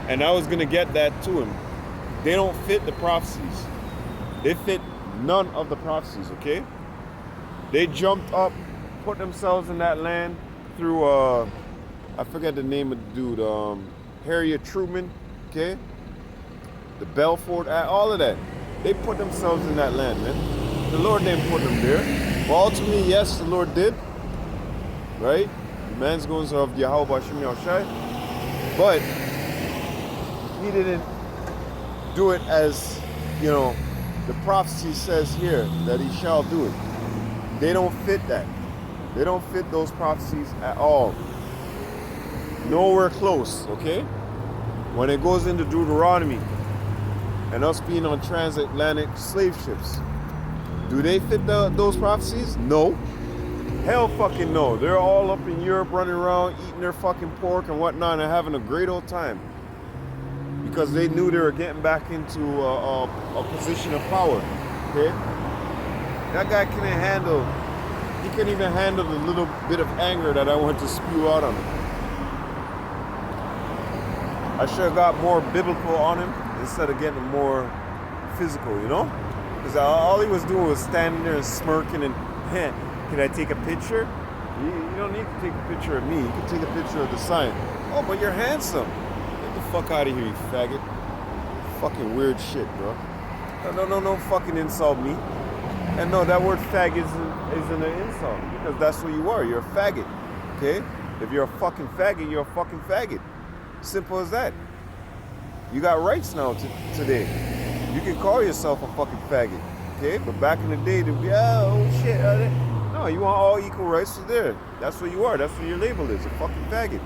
And I was going to get that to him. They don't fit the prophecies. They fit none of the prophecies, okay? They jumped up, put themselves in that land through, I forget the name of the dude, Harriet Truman, okay? The Belfort Act, all of that. They put themselves in that land, man. The Lord didn't put them there. But ultimately, yes, the Lord did. Right? The man's going to of Yahweh Shem Yahushai. But He didn't do it as, the prophecy says here that He shall do it. They don't fit that. They don't fit those prophecies at all. Nowhere close, okay? When it goes into Deuteronomy and us being on transatlantic slave ships, do they fit those prophecies? No. Hell fucking no. They're all up in Europe running around eating their fucking pork and whatnot and having a great old time. Because they knew they were getting back into a position of power, okay? That guy he couldn't even handle the little bit of anger that I want to spew out on him. I should have got more biblical on him instead of getting more physical, you know? Because all he was doing was standing there and smirking and, can I take a picture? You don't need to take a picture of me. You can take a picture of the sign. Oh, but you're handsome. Get the fuck out of here, you faggot. Fucking weird shit, bro. No, fucking insult me. And no, that word faggot isn't an insult, because that's what you are. You're a faggot, okay? If you're a fucking faggot, you're a fucking faggot. Simple as that. You got rights now today. You can call yourself a fucking faggot, okay? But back in the day, they'd be, oh shit. No, you want all equal rights to there. That's what you are. That's what your label is, a fucking faggot.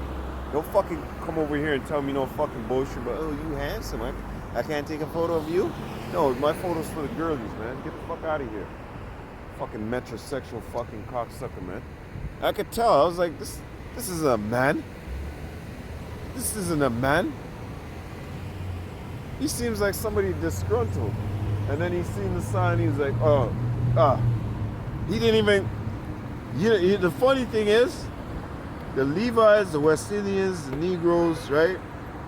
Don't fucking come over here and tell me no fucking bullshit, but oh, you handsome. I can't take a photo of you? No, my photo's for the girlies, man. Get the fuck out of here. Fucking metrosexual fucking cocksucker, man. I could tell. I was like, this isn't a man. This isn't a man. He seems like somebody disgruntled. And then he seen the sign, he was like, he didn't even, the funny thing is, the Levites, the West Indians, the Negroes, right?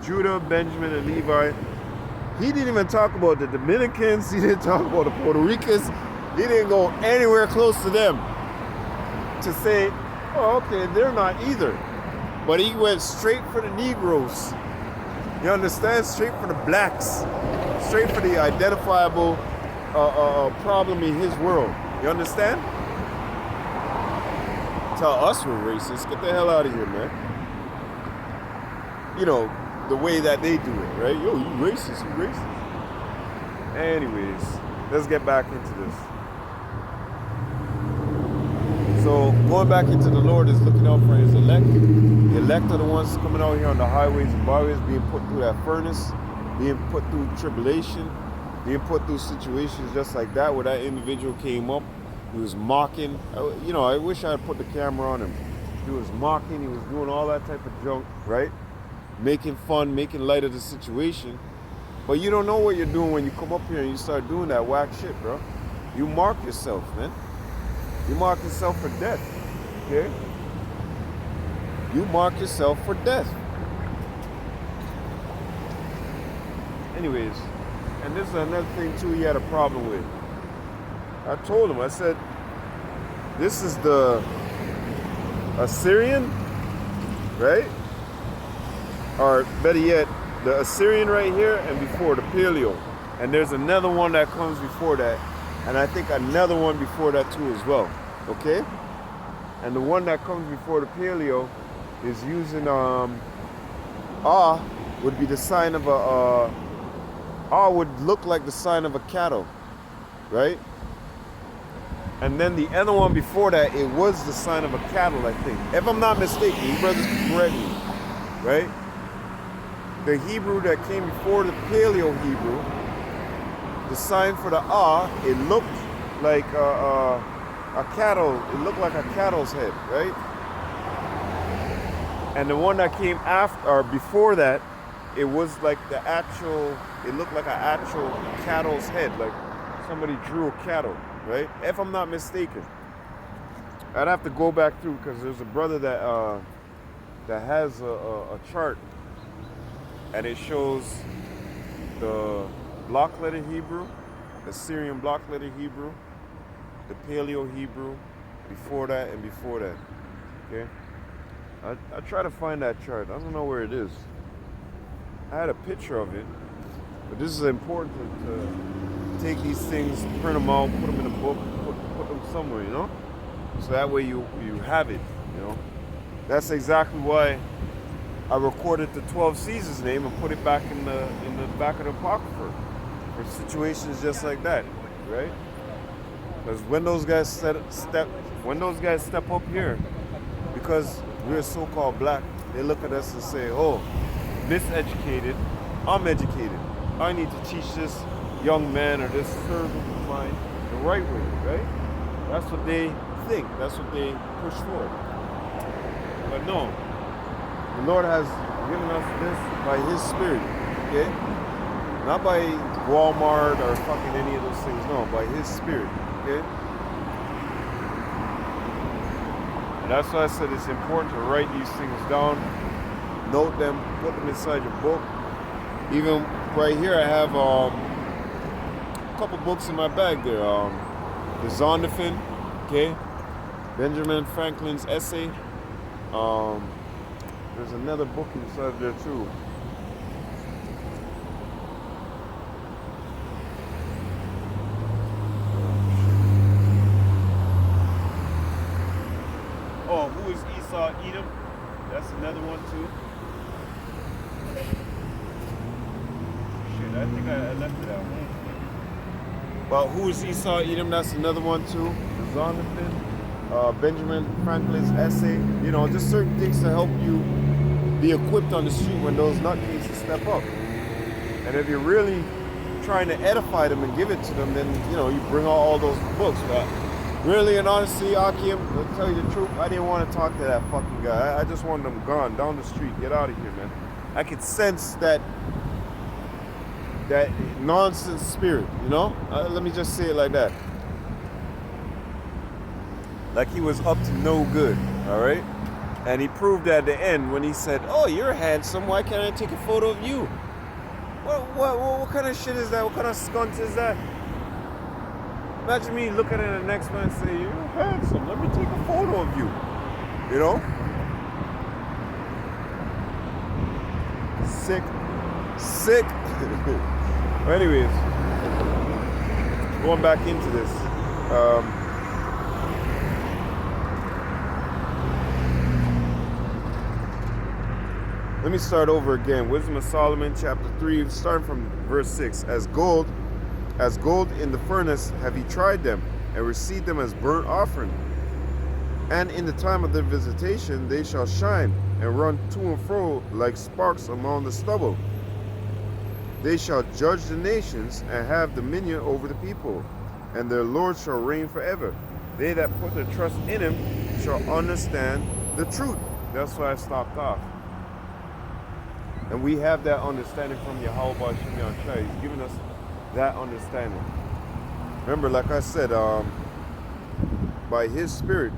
Judah, Benjamin, and Levi. He didn't even talk about the Dominicans. He didn't talk about the Puerto Ricans. He didn't go anywhere close to them to say, oh, okay, they're not either. But he went straight for the Negroes. You understand? Straight for the blacks. Straight for the identifiable problem in his world. You understand? Tell us we're racist. Get the hell out of here, man. You know, the way that they do it, right? Yo, you racist, you racist. Anyways, let's get back into this. So, going back into the Lord is looking out for his elect. The elect are the ones coming out here on the highways and byways, being put through that furnace, being put through tribulation, being put through situations just like that, where that individual came up. He was mocking. You know, I wish I had put the camera on him. He was mocking. He was doing all that type of junk, right? Making fun, making light of the situation. But you don't know what you're doing when you come up here and you start doing that whack shit, bro. You mark yourself, man. You mark yourself for death, okay? You mark yourself for death. Anyways, and this is another thing too he had a problem with. I told him, I said, this is the Assyrian, right? Or better yet, the Assyrian right here and before the Paleo. And there's another one that comes before that. And I think another one before that too as well, okay? And the one that comes before the Paleo is using, would be the sign of would look like the sign of a cattle, right? And then the other one before that, it was the sign of a cattle, I think. If I'm not mistaken, you brothers can correct me, right? The Hebrew that came before the Paleo Hebrew, the sign for the it looked like a cattle. It looked like a cattle's head, right? And the one that came after or before that, it was like the actual. It looked like an actual cattle's head, like somebody drew a cattle, right? If I'm not mistaken, I'd have to go back through because there's a brother that has a chart, and it shows the block letter Hebrew, the Syrian block letter Hebrew, the Paleo Hebrew, before that and before that. Okay, I try to find that chart. I don't know where it is. I had a picture of it, but this is important to take these things, print them out, put them in a book, put them somewhere, you know, so that way you have it, you know. That's exactly why I recorded the 12 Caesars name and put it back in the back of the Apocrypha for situations just like that, right? Because when those guys step up here, because we're so-called black, They look at us and say, oh, miseducated, I'm educated. I need to teach this young man or this servant of mine the right way, right? That's what they think. That's what they push for. But no, the Lord has given us this by His Spirit, okay? Not by Walmart or fucking any of those things, no, by His Spirit, okay? And that's why I said it's important to write these things down, note them, put them inside your book. Even right here, I have a couple books in my bag there. The Zondervan, okay? Benjamin Franklin's essay. There's another book inside there too. Oh, who is Esau Edom? That's another one too. Shit, I think I left it out. Well, who is Esau Edom? That's another one too. The Zondervan, Benjamin Franklin's essay. You know, just certain things to help you be equipped on the street when those nutcases step up. And if you're really trying to edify them and give it to them, then, you know, you bring out all those books. But really and honestly, Akim, to tell you the truth, I didn't want to talk to that fucking guy. I just wanted him gone, down the street. Get out of here, man. I could sense that nonsense spirit, you know? Let me just say it like that. Like he was up to no good, all right? And he proved at the end when he said, oh, you're handsome, why can't I take a photo of you? What kind of shit is that? What kind of skunt is that? Imagine me looking at the next man and say, you're handsome, let me take a photo of you. You know? Sick. Anyways, going back into this. Let me start over again. Wisdom of Solomon, chapter 3, starting from verse 6. As gold in the furnace have he tried them, and received them as burnt offering. And in the time of their visitation they shall shine, and run to and fro like sparks among the stubble. They shall judge the nations, and have dominion over the people, and their Lord shall reign forever. They that put their trust in him shall understand the truth. That's why I stopped off. And we have that understanding from Yahweh B'Shem Yahushua. He's given us that understanding. Remember, like I said, by His Spirit,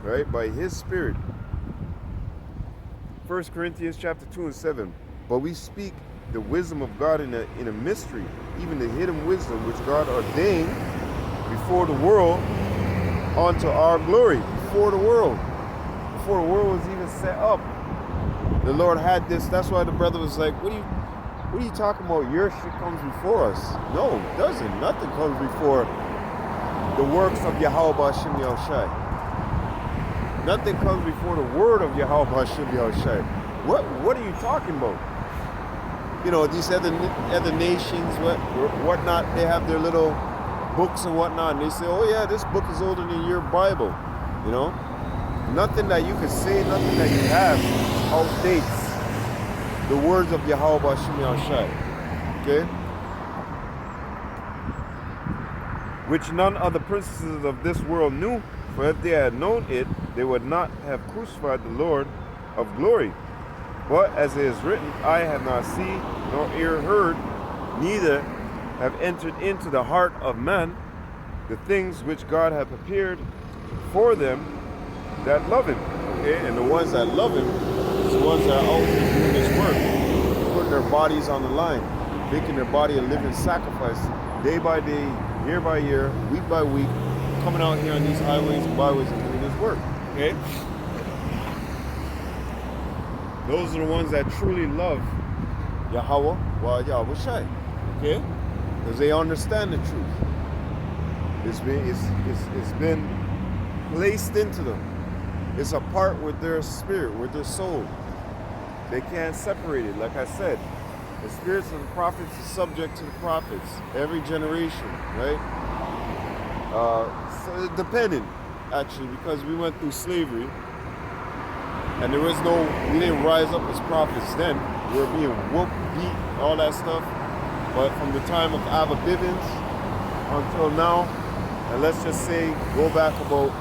right? By His Spirit. 1 Corinthians chapter 2 and 7. But we speak the wisdom of God in a mystery, even the hidden wisdom which God ordained before the world unto our glory. Before the world was even set up, the Lord had this. That's why the brother was like, what are you talking about? Your shit comes before us. No, it doesn't. Nothing comes before the works of Yahweh B'Shem Yahushua. Nothing comes before the word of Yahweh B'Shem Yahushua. What are you talking about? You know, these other nations, whatnot, they have their little books and whatnot, and they say, oh yeah, this book is older than your Bible. You know? Nothing that you can say, nothing that you have outdates the words of Yahweh B'Shem Yahushua. Okay? Which none of the princesses of this world knew, for if they had known it, they would not have crucified the Lord of glory. But as it is written, I have not seen, nor ear heard, neither have entered into the heart of man the things which God hath prepared for them that love him. Okay? And the ones that love him is the ones that are out here doing this work, putting their bodies on the line, making their body a living sacrifice, day by day, year by year, week by week, coming out here on these highways and byways and doing this work. Okay? Those are the ones that truly love Yahweh, Yahweh Shai. Okay? Because they understand the truth. It's been placed into them. It's a part with their spirit, with their soul. They can't separate it. Like I said, the spirits of the prophets is subject to the prophets. Every generation, right? So dependent, actually, because we went through slavery. And there is no, we didn't rise up as prophets then. We were being whooped, beat, all that stuff. But from the time of Abba Bivens until now, and let's just say, go back about,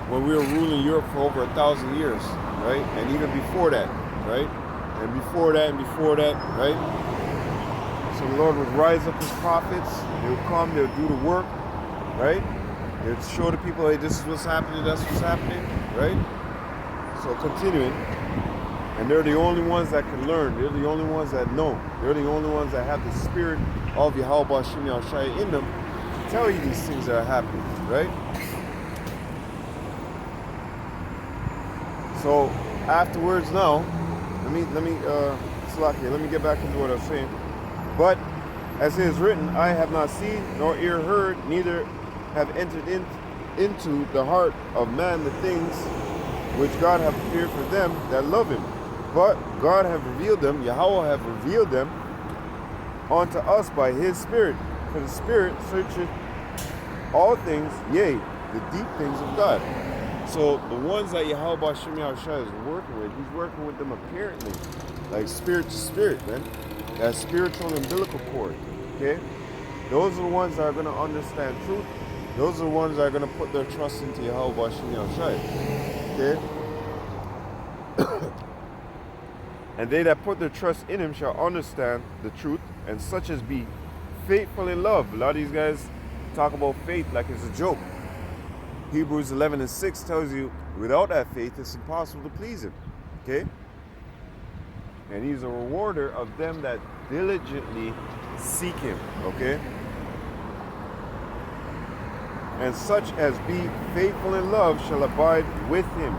when we were ruling Europe for over 1,000 years, right? And even before that, right? And before that, right? So the Lord would rise up his prophets, they would come, they would do the work, right? They would show the people, hey, this is what's happening, that's what's happening, right? So continuing, and they're the only ones that can learn, they're the only ones that know, they're the only ones that have the spirit of Yahweh Shem Yahushua in them to tell you these things that are happening, right? So afterwards now, let me get back into what I was saying. But as it is written, I have not seen nor ear heard, neither have entered into the heart of man the things which God hath prepared for them that love him. But God hath revealed them, Yahweh hath revealed them unto us by his Spirit. For the Spirit searcheth all things, yea, the deep things of God. So the ones that Yahweh Shem Yahushua is working with, he's working with them apparently, like spirit to spirit, man. That spiritual umbilical cord, okay? Those are the ones that are going to understand truth. Those are the ones that are going to put their trust into Yahweh Shem Yahushua, okay? And they that put their trust in him shall understand the truth, and such as be faithful in love. A lot of these guys talk about faith like it's a joke. Hebrews 11:6 tells you, without that faith, it's impossible to please him, okay? And he's a rewarder of them that diligently seek him, okay? And such as be faithful in love shall abide with him.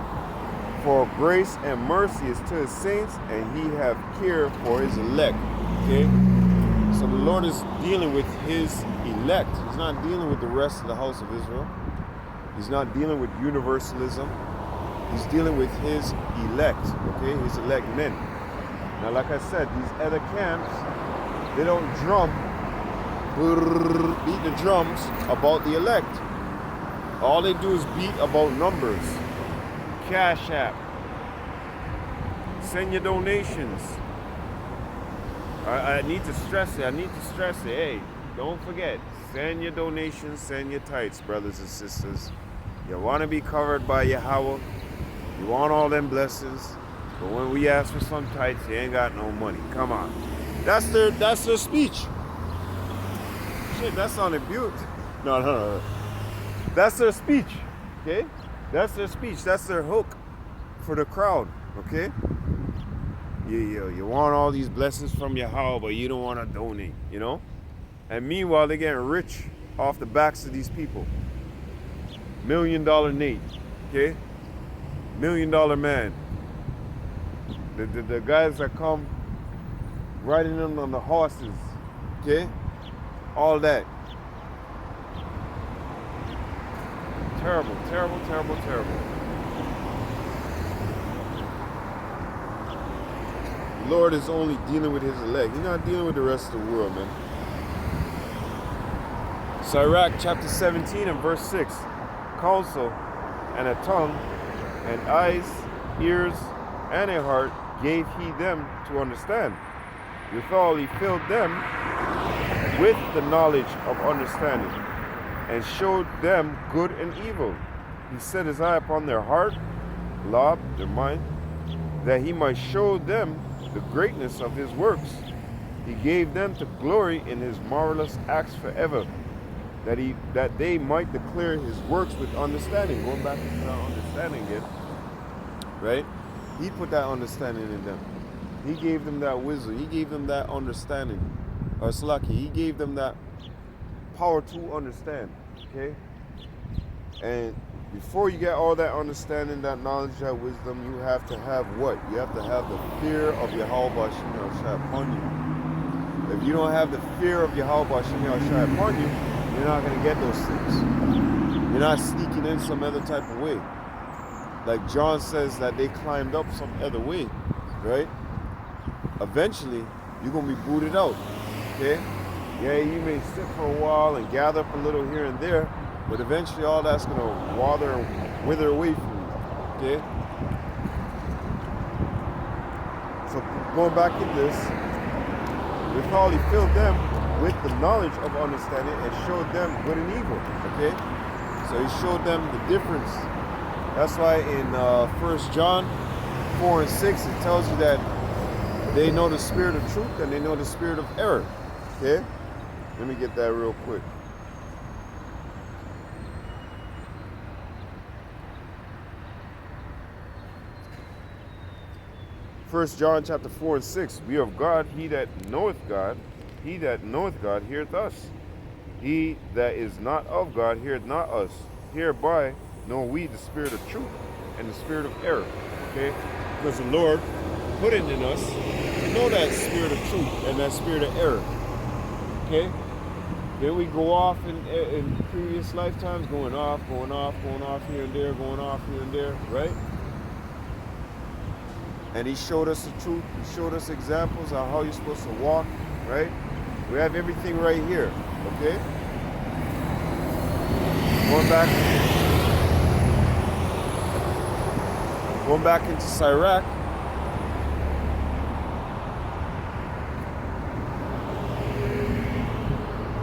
For grace and mercy is to his saints, and he have care for his elect, okay? So the Lord is dealing with his elect. He's not dealing with the rest of the house of Israel. He's not dealing with universalism. He's dealing with his elect, okay? His elect men. Now, like I said, these other camps, they don't beat the drums about the elect. All they do is beat about numbers. Cash App. Send your donations. I need to stress it. Hey, don't forget. Send your donations, send your tithes, brothers and sisters. You want to be covered by Yahweh. You want all them blessings. But when we ask for some tithes, you ain't got no money. Come on. That's their speech. Shit, that sounded beautiful. No. That's their speech. Okay? That's their speech. That's their hook for the crowd. Okay? You want all these blessings from Yahweh, but you don't want to donate, And meanwhile, they're getting rich off the backs of these people. $1 Million Nate, okay? $1 Million Man. The guys that come riding in on the horses, okay? All that. Terrible. The Lord is only dealing with his elect. He's not dealing with the rest of the world, man. Sirach chapter 17 and verse 6. Counsel and a tongue and eyes, ears, and a heart gave he them to understand. Withal he filled them with the knowledge of understanding, and showed them good and evil. He set his eye upon their heart, lob, their mind, that he might show them the greatness of his works. He gave them to glory in his marvelous acts forever, that they might declare his works with understanding. Going back to that understanding again, right? He put that understanding in them. He gave them that wisdom. He gave them that understanding. Or Slaki, he gave them that power to understand. Okay? And before you get all that understanding, that knowledge, that wisdom, you have to have what? You have to have the fear of Yahweh Shem Yahushua upon you. If you don't have the fear of Yahweh Shem Yahushua upon you, you're not going to get those things. You're not sneaking in some other type of way. Like John says that they climbed up some other way, right? Eventually, you're going to be booted out, okay? Yeah, you may sit for a while and gather up a little here and there, but eventually all that's going to wither away from you, Okay? So going back in this, with all he filled them with the knowledge of understanding and showed them good and evil. Okay? So he showed them the difference. That's why in 1 John 4 and 6 it tells you that they know the spirit of truth and they know the spirit of error. Okay? Let me get that real quick. First John chapter 4 and 6. We of God, he that knoweth God heareth us. He that is not of God heareth not us. Hereby know we the spirit of truth and the spirit of error. Okay? Because the Lord put it in us to know that spirit of truth and that spirit of error. Okay? Then we go off in previous lifetimes, going off here and there, going off here and there, right? And he showed us the truth. He showed us examples of how you're supposed to walk, right? We have everything right here, okay? Going back into Sirach.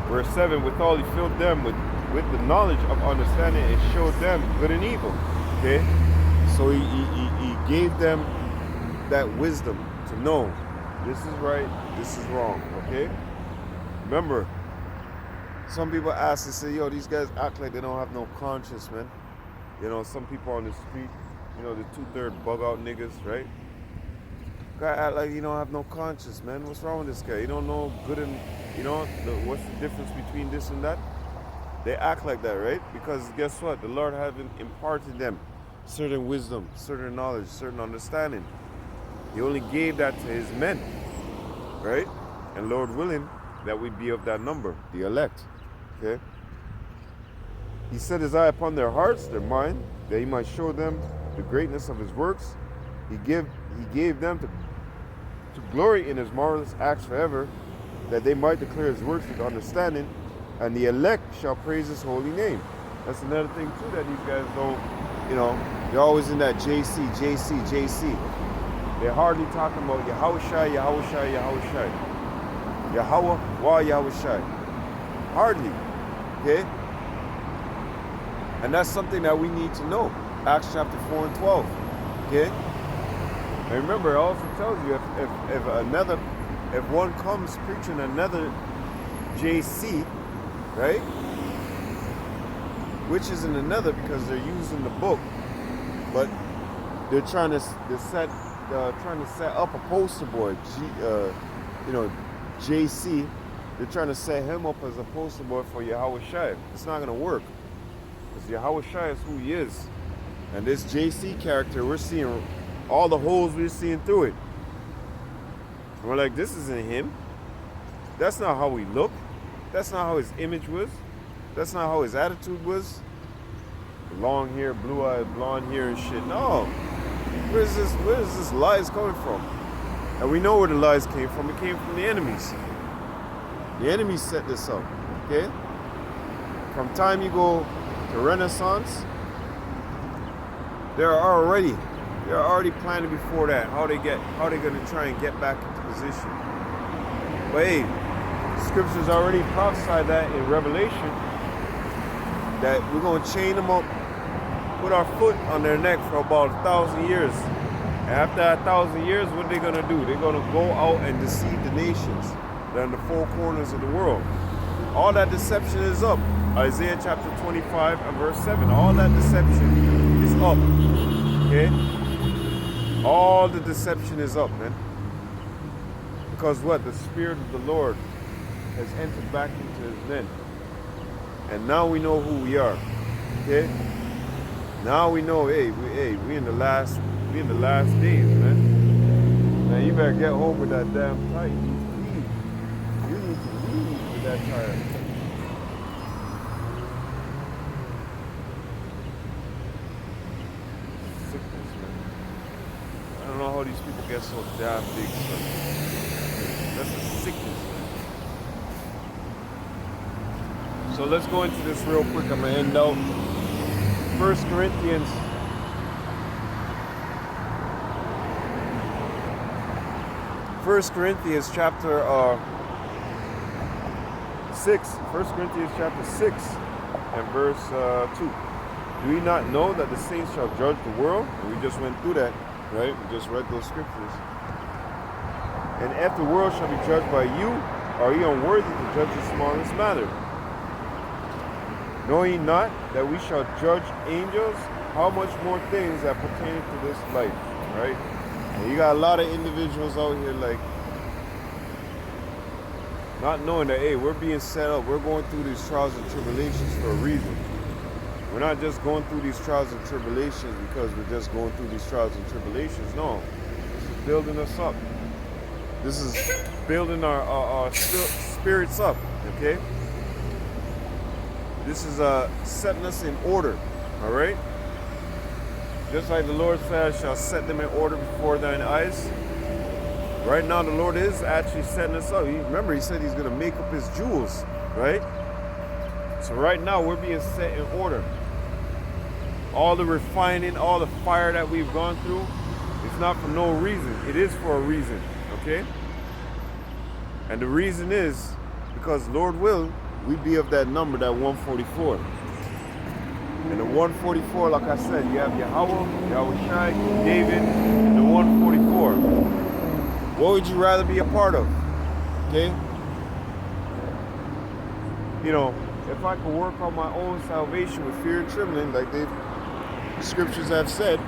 Verse 7, withal he filled them with the knowledge of understanding and showed them good and evil. Okay? So he gave them that wisdom to know this is right, this is wrong. Okay? Remember, some people ask and say, yo, these guys act like they don't have no conscience, man. You know, some people on the street, you know, the 2/3 bug out niggas, right? Guy act like you don't have no conscience, man. What's wrong with this guy? You don't know good and, you know, what's the difference between this and that? They act like that, right? Because guess what? The Lord haven't imparted them certain wisdom, certain knowledge, certain understanding. He only gave that to his men, right? And Lord willing, that we be of that number, the elect, okay? He set his eye upon their hearts, their mind, that he might show them the greatness of his works. He gave them to glory in his marvelous acts forever, that they might declare his works with understanding, and the elect shall praise his holy name. That's another thing too that these guys don't, you know, they're always in that JC. They're hardly talking about Yahushai. Yahweh, wa Yahushai. Hardly, okay? And that's something that we need to know. Acts chapter 4 and 12, okay? And remember, it also tells you if one comes preaching another JC, right? Which isn't another because they're using the book, but they're trying to set up a poster boy, JC. They're trying to set him up as a poster boy for Yahushai. It's not gonna work because Yahushai is who he is, and this JC character, we're seeing all the holes we're seeing through it. And we're like, this isn't him. That's not how he looked. That's not how his image was. That's not how his attitude was. Long hair, blue eyed, blonde hair and shit. No. Where is this lies coming from? And we know where the lies came from. It came from the enemies. The enemies set this up. Okay? From time you go to Renaissance, they're already planning before that how they're gonna try and get back into position. But hey, scriptures already prophesied that in Revelation, that we're gonna chain them up, put our foot on their neck for about 1,000 years. And after 1,000 years, what they're gonna do? They're gonna go out and deceive the nations that are in the four corners of the world. All that deception is up. Isaiah chapter 25 and verse 7. All that deception is up. Okay? All the deception is up, man. Because what? The Spirit of the Lord has entered back into his men. And now we know who we are. Okay? Now we know, we in the last days, man. Now you better get home with that damn tire. You need to leave with that tire. Sickness, man. I don't know how these people get so damn big, son. That's a sickness, man. So let's go into this real quick. I'm gonna end out 1 Corinthians 1 Corinthians chapter 6. 1 Corinthians chapter 6 and verse 2. Do we not know that the saints shall judge the world? And we just went through that, right? We just read those scriptures. And if the world shall be judged by you, are ye unworthy to judge the smallest matter? Know ye not that we shall judge angels? How much more things that pertain to this life, right? And you got a lot of individuals out here like not knowing that, hey, we're being set up. We're going through these trials and tribulations for a reason. We're not just going through these trials and tribulations because we're just going through these trials and tribulations. No, this is building us up. This is building our spirits up, okay? This is setting us in order, all right? Just like the Lord said, I shall set them in order before thine eyes. Right now, the Lord is actually setting us up. Remember, he said he's going to make up his jewels, right? So right now, we're being set in order. All the refining, all the fire that we've gone through, it's not for no reason. It is for a reason, okay? And the reason is because, Lord will, we be of that number, that 144. And the 144, like I said, you have Yahweh, Yahweh, David, and the 144. What would you rather be a part of? Okay? You know, if I could work on my own salvation with fear and trembling, like the scriptures have said,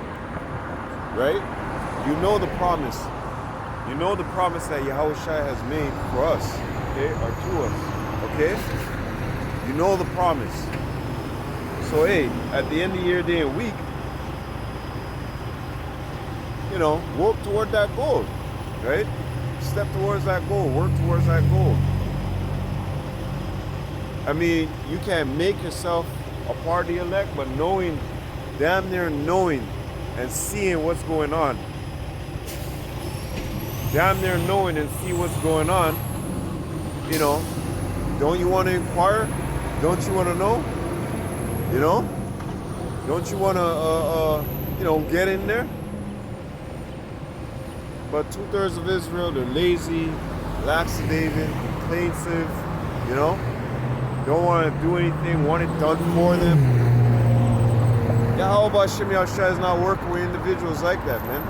right? You know the promise. You know the promise that Yahweh has made for us, okay, or to us, okay? You know the promise. So, hey, at the end of your day and week, you know, work toward that goal, right? Step towards that goal, work towards that goal. I mean, you can't make yourself a part of the elect, but knowing, damn near knowing and seeing what's going on. Damn near knowing and see what's going on, you know, don't you want to inquire? Don't you want to know? You know? Don't you want to, you know, get in there? But 2/3 of Israel, they're lazy, lackadaisical, complainsive, you know? Don't want to do anything, want it done for them. Yeah, how about Shemi Al-Shai is not working with individuals like that, man?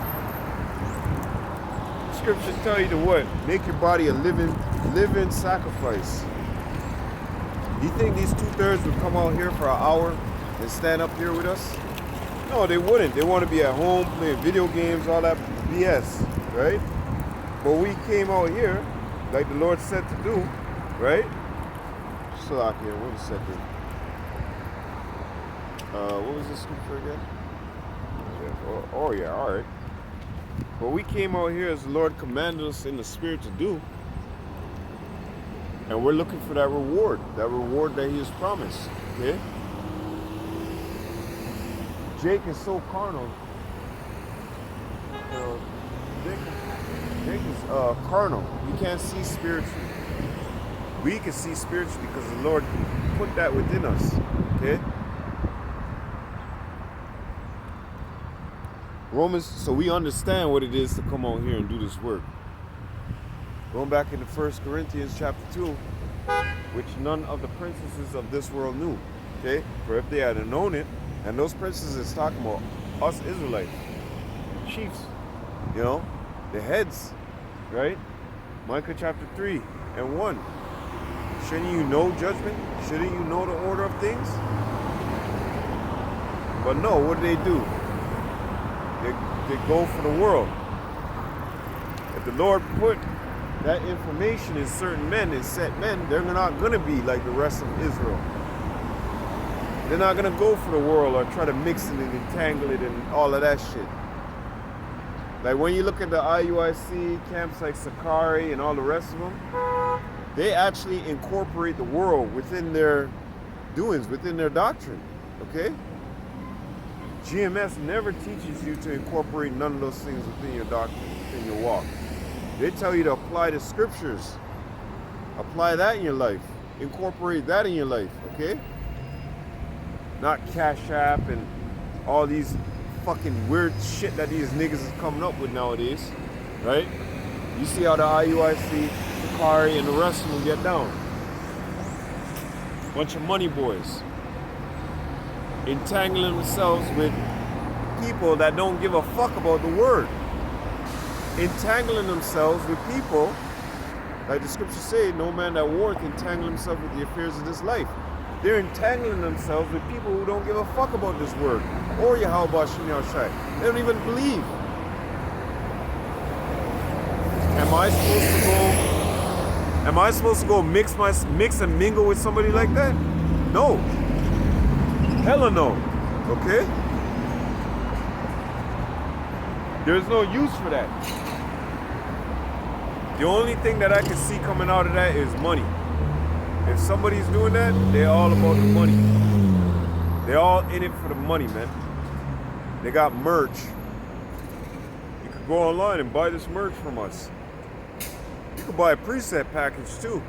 Scriptures tell you to what? Make your body a living sacrifice. Do you think these 2/3 would come out here for an hour and stand up here with us? No, they wouldn't. They want to be at home playing video games, all that BS, right? But we came out here, like the Lord said to do, right? Salakia, wait a second. What was this scripture again? Oh yeah, all right. But we came out here as the Lord commanded us in the Spirit to do. And we're looking for that reward that he has promised, okay? Jake is so carnal. You know, Jake is carnal. He can't see spiritually. We can see spiritually because the Lord put that within us, okay? Romans, so we understand what it is to come out here and do this work. Going back into 1 Corinthians chapter 2, which none of the princesses of this world knew, okay? For if they had known it, and those princesses is talking about us Israelites, chiefs, you know, the heads, right? Micah chapter 3 and 1. Shouldn't you know judgment? Shouldn't you know the order of things? But no, what do? They go for the world. If the Lord put that information in certain men and set men, they're not going to be like the rest of Israel. They're not going to go for the world or try to mix it and entangle it and all of that shit. Like when you look at the IUIC camps like Sakari and all the rest of them, they actually incorporate the world within their doings, within their doctrine, okay? GMS never teaches you to incorporate none of those things within your doctrine, within your walk. They tell you to apply the scriptures. Apply that in your life. Incorporate that in your life, okay? Not Cash App and all these fucking weird shit that these niggas is coming up with nowadays, right? You see how the IUIC, Sakari, and the rest of them get down. Bunch of money boys. Entangling themselves with people that don't give a fuck about the word. Entangling themselves with people, like the scriptures say, no man that warreth entangle himself with the affairs of this life. They're entangling themselves with people who don't give a fuck about this word or Yahweh Shem Yahushai. They don't even believe. Am I supposed to go mix and mingle with somebody like that? No. Hella no. Okay? There's no use for that. The only thing that I can see coming out of that is money. If somebody's doing that, they're all about the money. They're all in it for the money, man. They got merch. You could go online and buy this merch from us. You could buy a preset package too.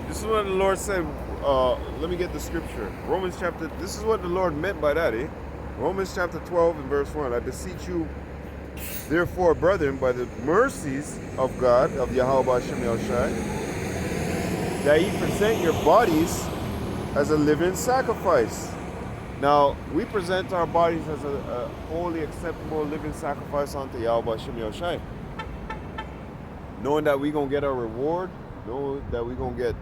This is what the Lord said. Let me get the scripture. Romans chapter, this is what the Lord meant by that, eh? Romans chapter 12 and verse 1. I beseech you, therefore, brethren, by the mercies of God, of Yahweh Shem Yahushai, that ye present your bodies as a living sacrifice. Now, we present our bodies as a holy, acceptable, living sacrifice unto Yahweh Shem Yahushai. Knowing that we're going to get our reward, knowing that we're going to get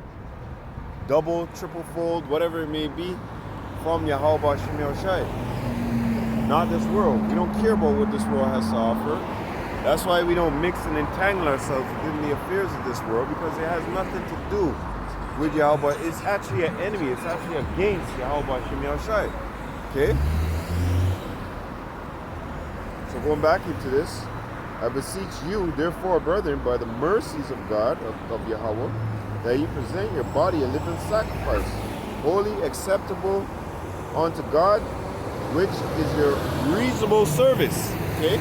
double, triple fold, whatever it may be, from Yahweh Shem Yahushai. Not this world. We don't care about what this world has to offer. That's why we don't mix and entangle ourselves within the affairs of this world, because it has nothing to do with Yahweh. It's actually an enemy. It's actually against Yahweh Shem Yahushai. Okay? So going back into this, I beseech you, therefore, brethren, by the mercies of God, of Yahweh, that you present your body a living sacrifice, holy, acceptable unto God, which is your reasonable service. Okay?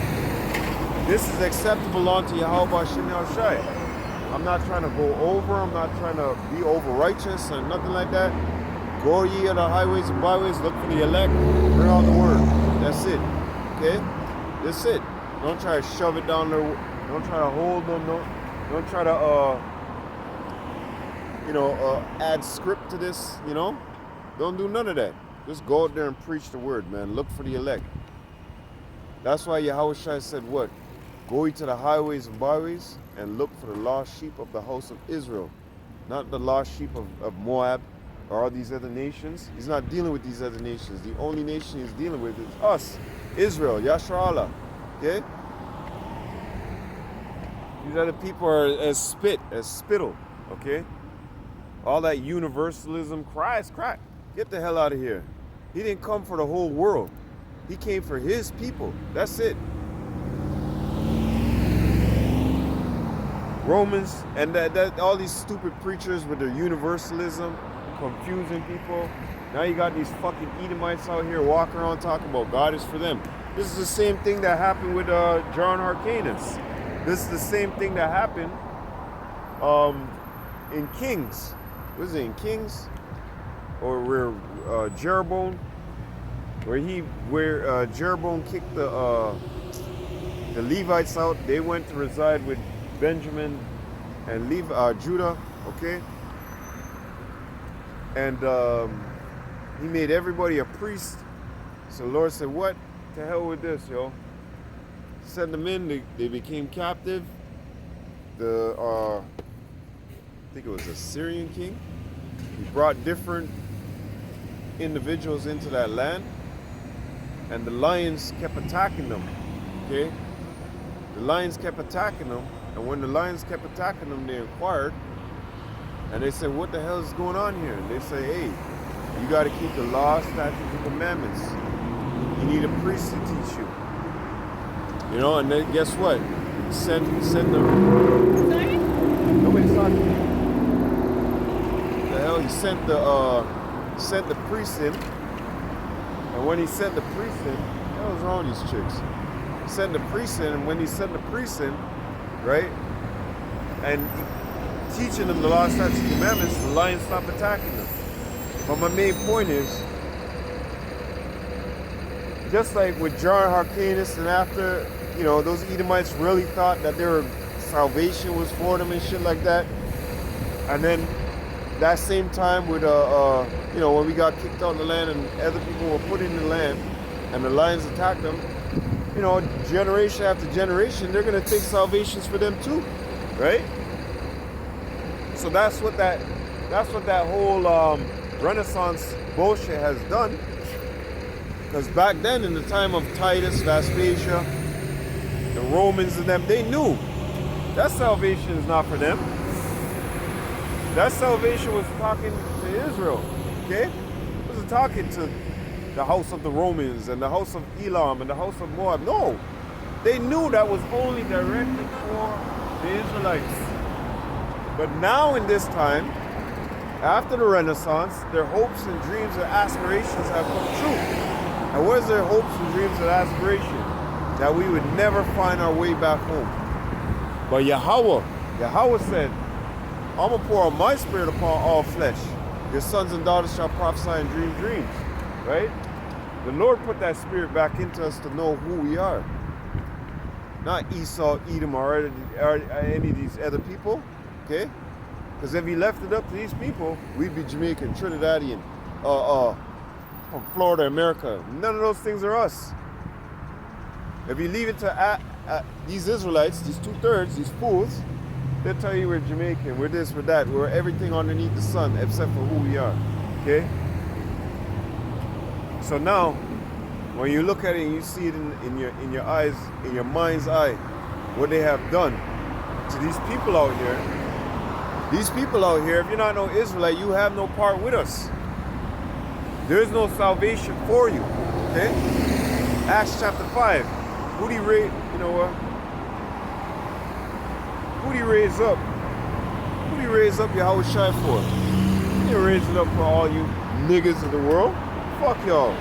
This is acceptable unto Yahweh Shem Yahushai. I'm not trying to go over, I'm not trying to be over righteous or nothing like that. Go ye on the highways and byways, look for the elect, bring out the word. That's it. Okay? That's it. Don't try to shove it down there. Don't try to hold them. Don't try to add script to this, Don't do none of that. Just go out there and preach the word, man. Look for the elect. That's why Yahushua said what? Go ye to the highways and byways and look for the lost sheep of the house of Israel. Not the lost sheep of Moab or all these other nations. He's not dealing with these other nations. The only nation he's dealing with is us, Israel, Yasharallah. Okay? These other people are as spittle. Okay? All that universalism, Christ, get the hell out of here. He didn't come for the whole world. He came for his people. That's it. Romans, and that all these stupid preachers with their universalism, confusing people. Now you got these fucking Edomites out here walking around talking about God is for them. This is the same thing that happened with John Hyrcanus. This is the same thing that happened in Kings. Was it in Kings? Or where Jeroboam, where Jeroboam kicked the Levites out. They went to reside with Benjamin and Judah, okay? And he made everybody a priest. So the Lord said, what? To hell with this, yo. Send them in, they became captive. I think it was a Syrian king. He brought different individuals into that land, and the lions kept attacking them. Okay? The lions kept attacking them, and when the lions kept attacking them, they inquired, and they said, what the hell is going on here? And they say, hey, you got to keep the law, statutes, and commandments. You need a priest to teach you. And then guess what? Send them. Sorry? Nobody's talking to me. The hell, he sent the priest in, and when he sent the priest in, what was wrong with these chicks? He sent the priest in, and when he sent the priest in, right, and teaching them the law, statutes, and commandments, the lions stopped attacking them. But my main point is, just like with John Hyrcanus, and after, you know, those Edomites really thought that their salvation was for them and shit like that. And then that same time with, you know, when we got kicked out of the land and other people were put in the land and the lions attacked them, you know, generation after generation, they're going to take salvations for them too, right? So that's what that whole Renaissance bullshit has done. Because back then, in the time of Titus, Vespasian, the Romans and them, they knew that salvation is not for them. That salvation was talking to Israel, okay? It wasn't talking to the house of the Romans and the house of Elam and the house of Moab. No, they knew that was only directed for the Israelites. But now in this time, after the Renaissance, their hopes and dreams and aspirations have come true. And what is their hopes and dreams and aspirations? That we would never find our way back home. But Yahweh said, I'm going to pour out my spirit upon all flesh. Your sons and daughters shall prophesy and dream dreams. Right? The Lord put that spirit back into us to know who we are. Not Esau, Edom, or any of these other people. Okay? Because if he left it up to these people, we'd be Jamaican, Trinidadian, from Florida, America. None of those things are us. If you leave it to these Israelites, these 2/3, these fools, they'll tell you we're Jamaican, we're this, we're that, we're everything underneath the sun except for who we are. Okay? So now, when you look at it and you see it in your eyes, in your mind's eye, what they have done to these people out here. These people out here, if you're not no Israelite, you have no part with us. There's no salvation for you. Okay? Acts chapter 5. Who do you raise? You know what? Who do you raise up? Who do you raise up Yahweh Shai for? You raise it up for all you niggas of the world. Fuck y'all.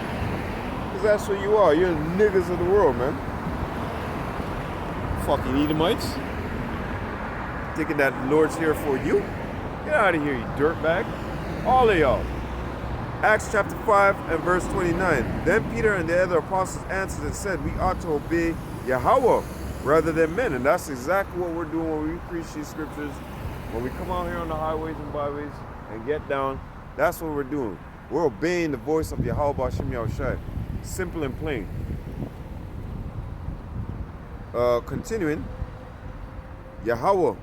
Because that's what you are. You're niggas of the world, man. Fucking Edomites. Thinking that the Lord's here for you? Get out of here, you dirtbag. All of y'all. Acts chapter 5 and verse 29. Then Peter and the other apostles answered and said, we ought to obey Yahweh rather than men. And that's exactly what we're doing when we preach these scriptures. When we come out here on the highways and byways and get down, that's what we're doing. We're obeying the voice of Yahweh B'Shem Yahushai. Simple and plain. Continuing. Yahweh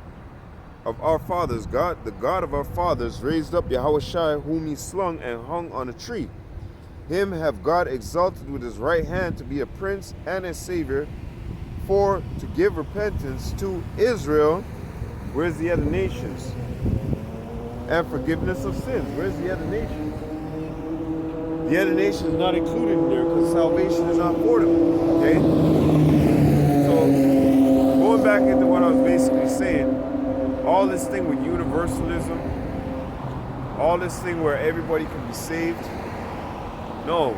of our fathers, God, the God of our fathers, raised up Yahweh Shai, whom he slung and hung on a tree. Him have God exalted with his right hand to be a prince and a savior, for to give repentance to Israel. Where's the other nations? And forgiveness of sins. Where's the other nations? The other nations not included in there because salvation is not for them. Okay? So, going back into what I was basically saying, all this thing with universalism, all this thing where everybody can be saved, no,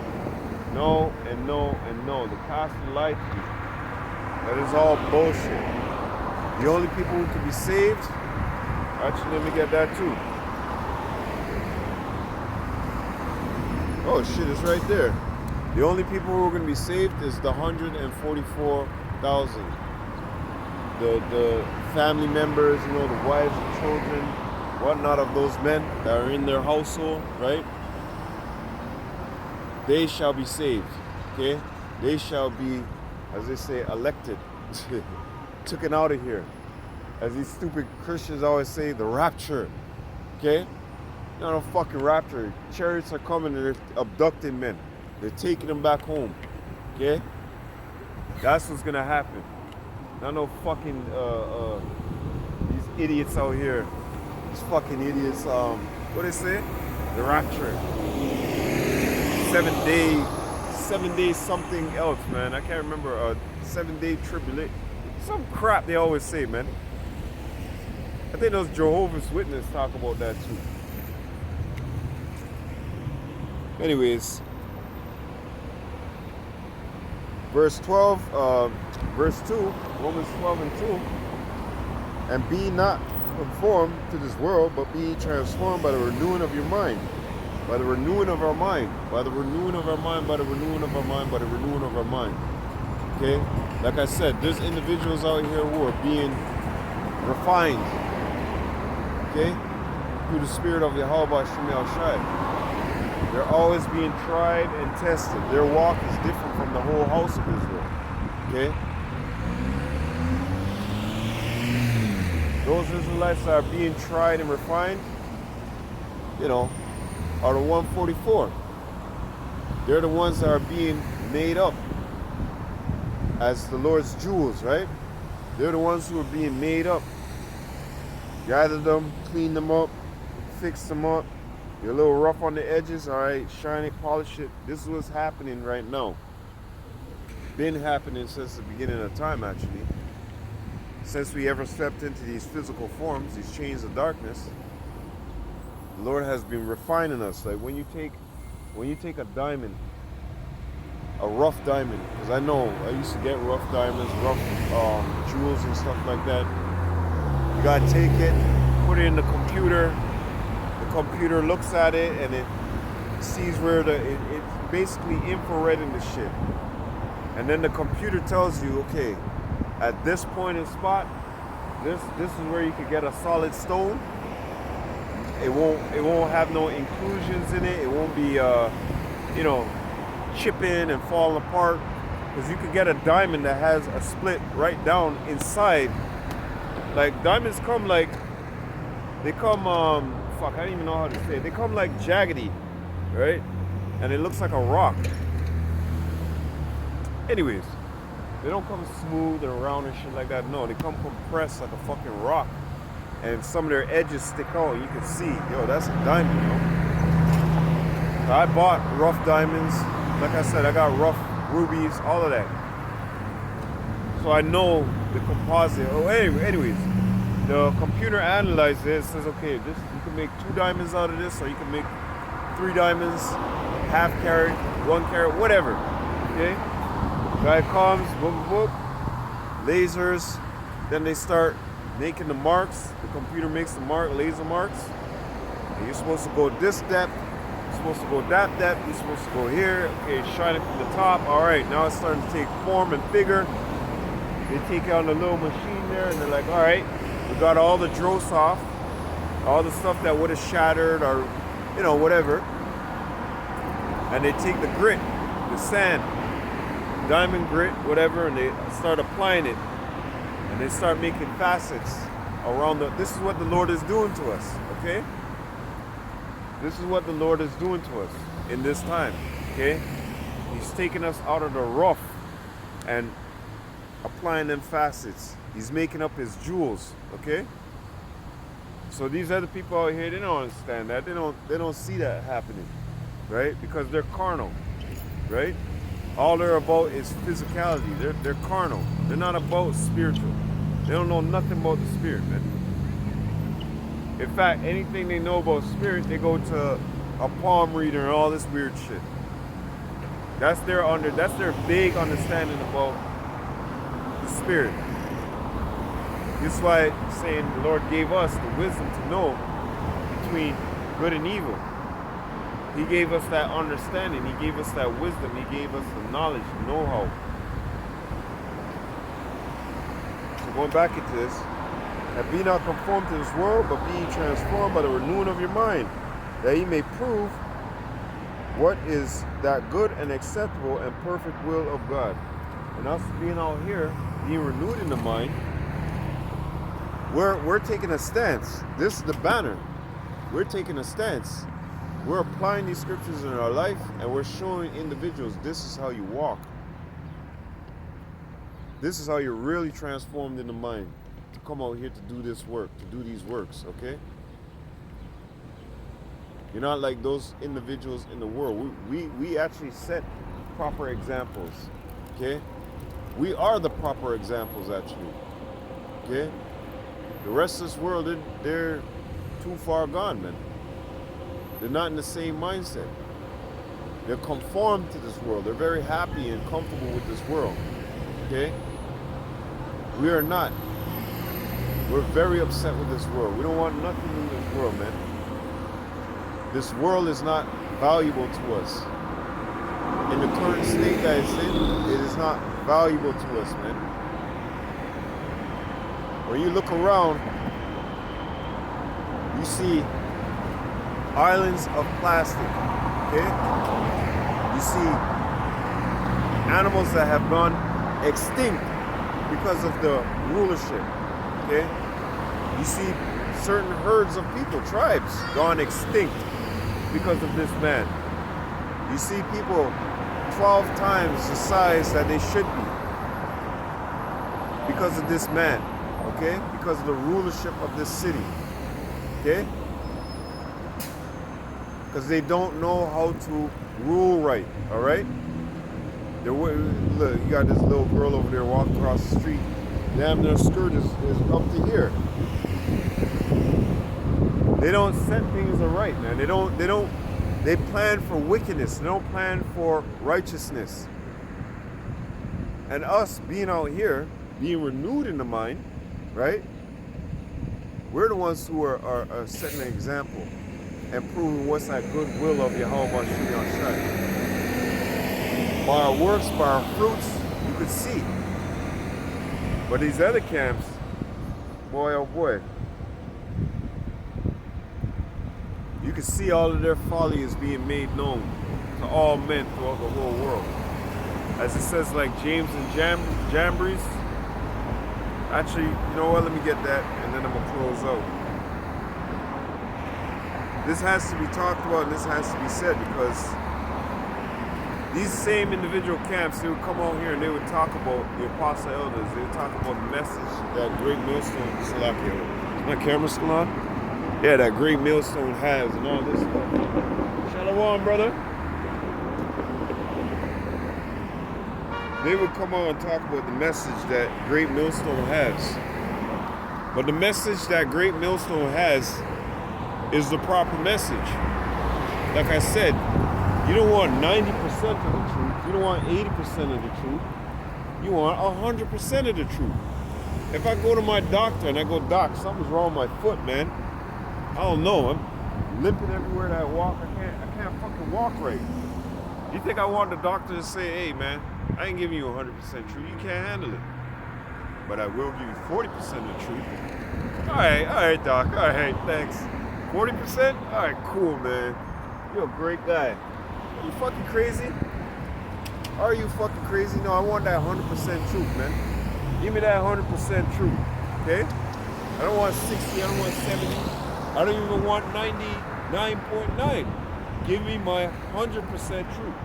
and no, and no. The pastor lied to you. That is all bullshit. The only people who can be saved, actually, let me get that too. Oh shit, it's right there. The only people who are going to be saved is the 144,000. The family members, you know, the wives and children, whatnot of those men that are in their household, right? They shall be saved, okay? They shall be, as they say, elected, taken out of here. As these stupid Christians always say, the rapture, okay? Not a fucking rapture. Chariots are coming and they're abducting men. They're taking them back home, okay? That's what's gonna happen. Not no fucking, these idiots out here. These fucking idiots, what they say? The rapture. 7 days something else, man. I can't remember, 7-day tribulation. Some crap they always say, man. I think those Jehovah's Witnesses talk about that too. Anyways, verse 12, verse 2, Romans 12 and 2, and be not conformed to this world, but be transformed by the renewing of your mind, By the renewing of our mind. By the renewing of our mind. By the renewing of our mind. By the renewing of our mind. Okay? Like I said, there's individuals out here who are being refined. Okay? Through the spirit of Yahweh Shemel Shai. They're always being tried and tested. Their walk is different from the whole house of Israel. Okay? Those Israelites that are being tried and refined, you know, are the 144. They're the ones that are being made up as the Lord's jewels, right? They're the ones who are being made up. Gather them, clean them up, fix them up. You're a little rough on the edges, all right, shine it, polish it. This is what's happening right now. Been happening since the beginning of time, actually. Since we ever stepped into these physical forms, these chains of darkness, the Lord has been refining us. Like when you take a diamond, a rough diamond, because I know I used to get rough diamonds, rough jewels and stuff like that. You gotta take it, put it in the computer. The computer looks at it and it sees where it's basically infrared in the shit. And then the computer tells you, okay, at this point and spot, this is where you could get a solid stone. It won't have no inclusions in it. It won't be you know, chipping and falling apart. Because you could get a diamond that has a split right down inside. Like diamonds come like, they come fuck, I don't even know how to say it. They come like jaggedy, right? And it looks like a rock. Anyways, they don't come smooth and round and shit like that. No, they come compressed like a fucking rock. And some of their edges stick out. You can see, yo, that's a diamond, yo. So I bought rough diamonds. Like I said, I got rough rubies, all of that. So I know the composite. Oh, anyways, the computer analyzes it, says, okay, this you can make 2 diamonds out of this, or you can make 3 diamonds, half carat, 1 carat, whatever. Okay? Guy comes, boom, boom, boom, lasers. Then they start making the marks. The computer makes the laser marks. And you're supposed to go this depth. You're supposed to go that depth. You're supposed to go here. Okay, shine it from the top. All right, now it's starting to take form and figure. They take out the little machine there, and they're like, all right, we got all the dross off, all the stuff that would have shattered or, you know, whatever. And they take the grit, the sand, diamond grit, whatever, and they start applying it. And they start making facets around this is what the Lord is doing to us, okay? This is what the Lord is doing to us in this time, okay? He's taking us out of the rough and applying them facets. He's making up his jewels, okay? So these other people out here, they don't understand that. They don't see that happening, right? Because they're carnal, right? All they're about is physicality. They're carnal. They're not about spiritual. They don't know nothing about the spirit, man. In fact, anything they know about spirit, they go to a palm reader and all this weird shit. That's their big understanding about the spirit. This is why saying the Lord gave us the wisdom to know between good and evil. He gave us that understanding. He gave us that wisdom. He gave us the knowledge, the know-how. So going back into this, and be not conformed to this world, but be transformed by the renewing of your mind, that ye may prove what is that good and acceptable and perfect will of God. And us being out here, being renewed in the mind, we're taking a stance. This is the banner. We're taking a stance. We're applying these scriptures in our life, and we're showing individuals this is how you walk. This is how you're really transformed in the mind, to come out here to do this work, to do these works, okay? You're not like those individuals in the world. We actually set proper examples, okay? We are the proper examples, actually, okay? The rest of this world, they're too far gone, man. They're not in the same mindset. They're conformed to this world. They're very happy and comfortable with this world. Okay? We are not. We're very upset with this world. We don't want nothing in this world, man. This world is not valuable to us. In the current state that it's in, it is not valuable to us, man. When you look around, you see islands of plastic, okay? You see animals that have gone extinct because of the rulership, okay? You see certain herds of people, tribes, gone extinct because of this man. You see people 12 times the size that they should be because of this man, okay? Because of the rulership of this city, okay? Because they don't know how to rule right, all right? Look, you got this little girl over there walking across the street. Damn, their skirt is up to here. They don't set things right, man. They plan for wickedness. They don't plan for righteousness. And us being out here, being renewed in the mind, right? We're the ones who are setting an example and proving what's that goodwill of Yahweh Shai Shai. By our works, by our fruits, you could see. But these other camps, boy oh boy, you can see all of their folly is being made known to all men throughout the whole world. As it says, like James and Jambres. Actually, you know what? Let me get that, and then I'm gonna close out. This has to be talked about, and this has to be said, because these same individual camps, they would come out here and they would talk about the apostle elders. They would talk about the message that great millstone, Salakia. Is my camera still on? Yeah, that great millstone has and all this stuff. Shalom, brother. They would come on and talk about the message that great millstone has. But the message that great millstone has is the proper message. Like I said, you don't want 90% of the truth. You don't want 80% of the truth. You want 100% of the truth. If I go to my doctor and I go, Doc, something's wrong with my foot, man. I don't know. I'm limping everywhere that I walk. I can't fucking walk right. You think I want the doctor to say, hey, man, I ain't giving you 100% truth. You can't handle it. But I will give you 40% of the truth. All right, Doc. All right, thanks. 40%? All right, cool, man. You're a great guy. Are you fucking crazy? Are you fucking crazy? No, I want that 100% truth, man. Give me that 100% truth, okay? I don't want 60, I don't want 70. I don't even want 99.9. Give me my 100% truth.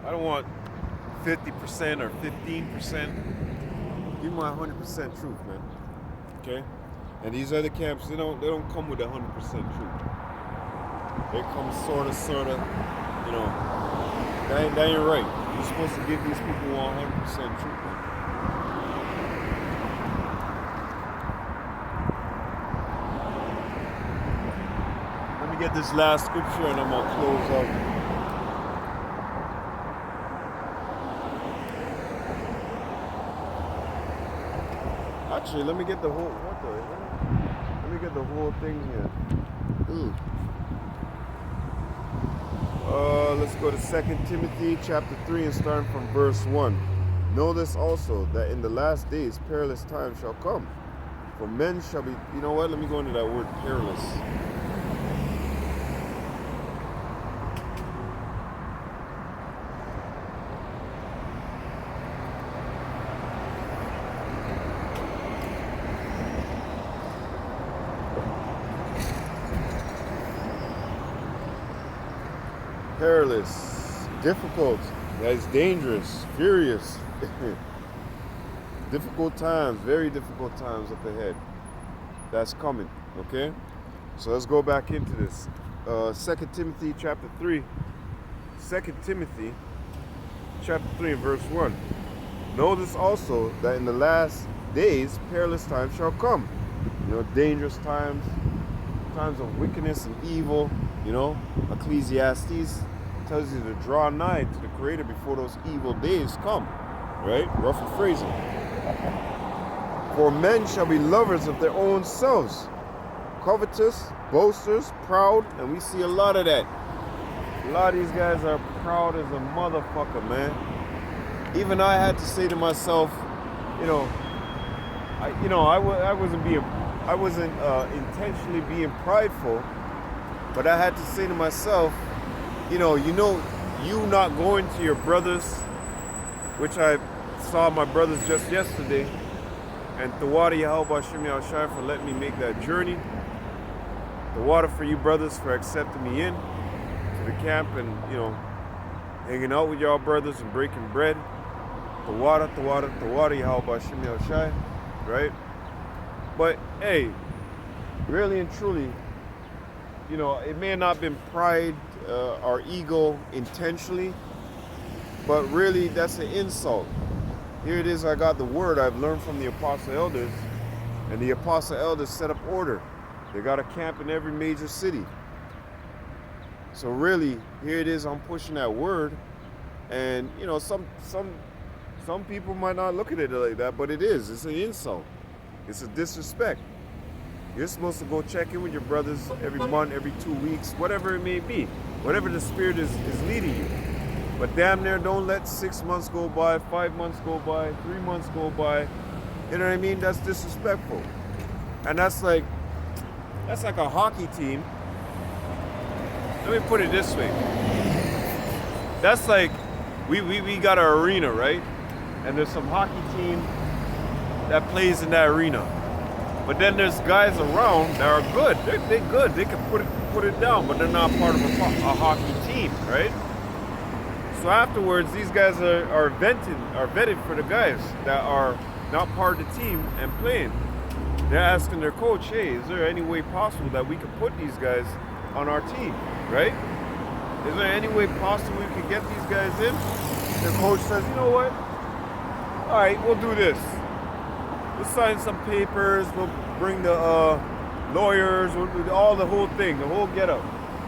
I don't want 50% or 15%. Give me my 100% truth, man. Okay? And these other camps, they don't come with 100% truth. They come sorta, you know. That ain't right. You're supposed to give these people 100% truth, man. Let me get this last scripture and I'm gonna close out. Actually, let me get the whole, what the hell? Let me get the whole thing here. Let's go to 2 Timothy chapter 3 and starting from verse 1. Know this also, that in the last days perilous times shall come. For men shall be, you know what? Let me go into that word perilous. Perilous, difficult, that is dangerous, furious. Difficult times, very difficult times up ahead. That's coming, okay? So let's go back into this. 2 Timothy chapter 3. 2 Timothy chapter 3 and verse 1. Notice also that in the last days, perilous times shall come. You know, dangerous times, times of wickedness and evil. You know, Ecclesiastes tells you to draw nigh to the Creator before those evil days come. Right? Rough phrasing. For men shall be lovers of their own selves, covetous, boasters, proud, and we see a lot of that. A lot of these guys are proud as a motherfucker, man. Even I had to say to myself, you know, I wasn't intentionally being prideful, but I had to say to myself, you not going to your brothers, which I saw my brothers just yesterday, and Tawada Yahweh Hashem Yahushai for letting me make that journey. The water for you brothers for accepting me in to the camp and, hanging out with y'all brothers and breaking bread. Tawada Yahweh Hashem Yahushai, right? But hey, really and truly, it may have not been pride or ego intentionally, but really that's an insult. Here it is, I got the word I've learned from the Apostle Elders, and the Apostle Elders set up order. They got a camp in every major city. So really, here it is, I'm pushing that word, and some people might not look at it like that, but it is. It's an insult. It's a disrespect. You're supposed to go check in with your brothers every month, every 2 weeks, whatever it may be, whatever the Spirit is leading you. But damn near don't let 6 months go by, 5 months go by, 3 months go by. You know what I mean? That's disrespectful. And that's like a hockey team. Let me put it this way. That's like we got our arena, right? And there's some hockey team that plays in that arena. But then there's guys around that are good. They're good. They can put it down, but they're not part of a hockey team, right? So afterwards, these guys are vetted for the guys that are not part of the team and playing. They're asking their coach, hey, is there any way possible that we could put these guys on our team, right? Is there any way possible we could get these guys in? The coach says, you know what? All right, we'll do this. We'll sign some papers. We'll bring the lawyers. We'll do all the whole thing, the whole get-up.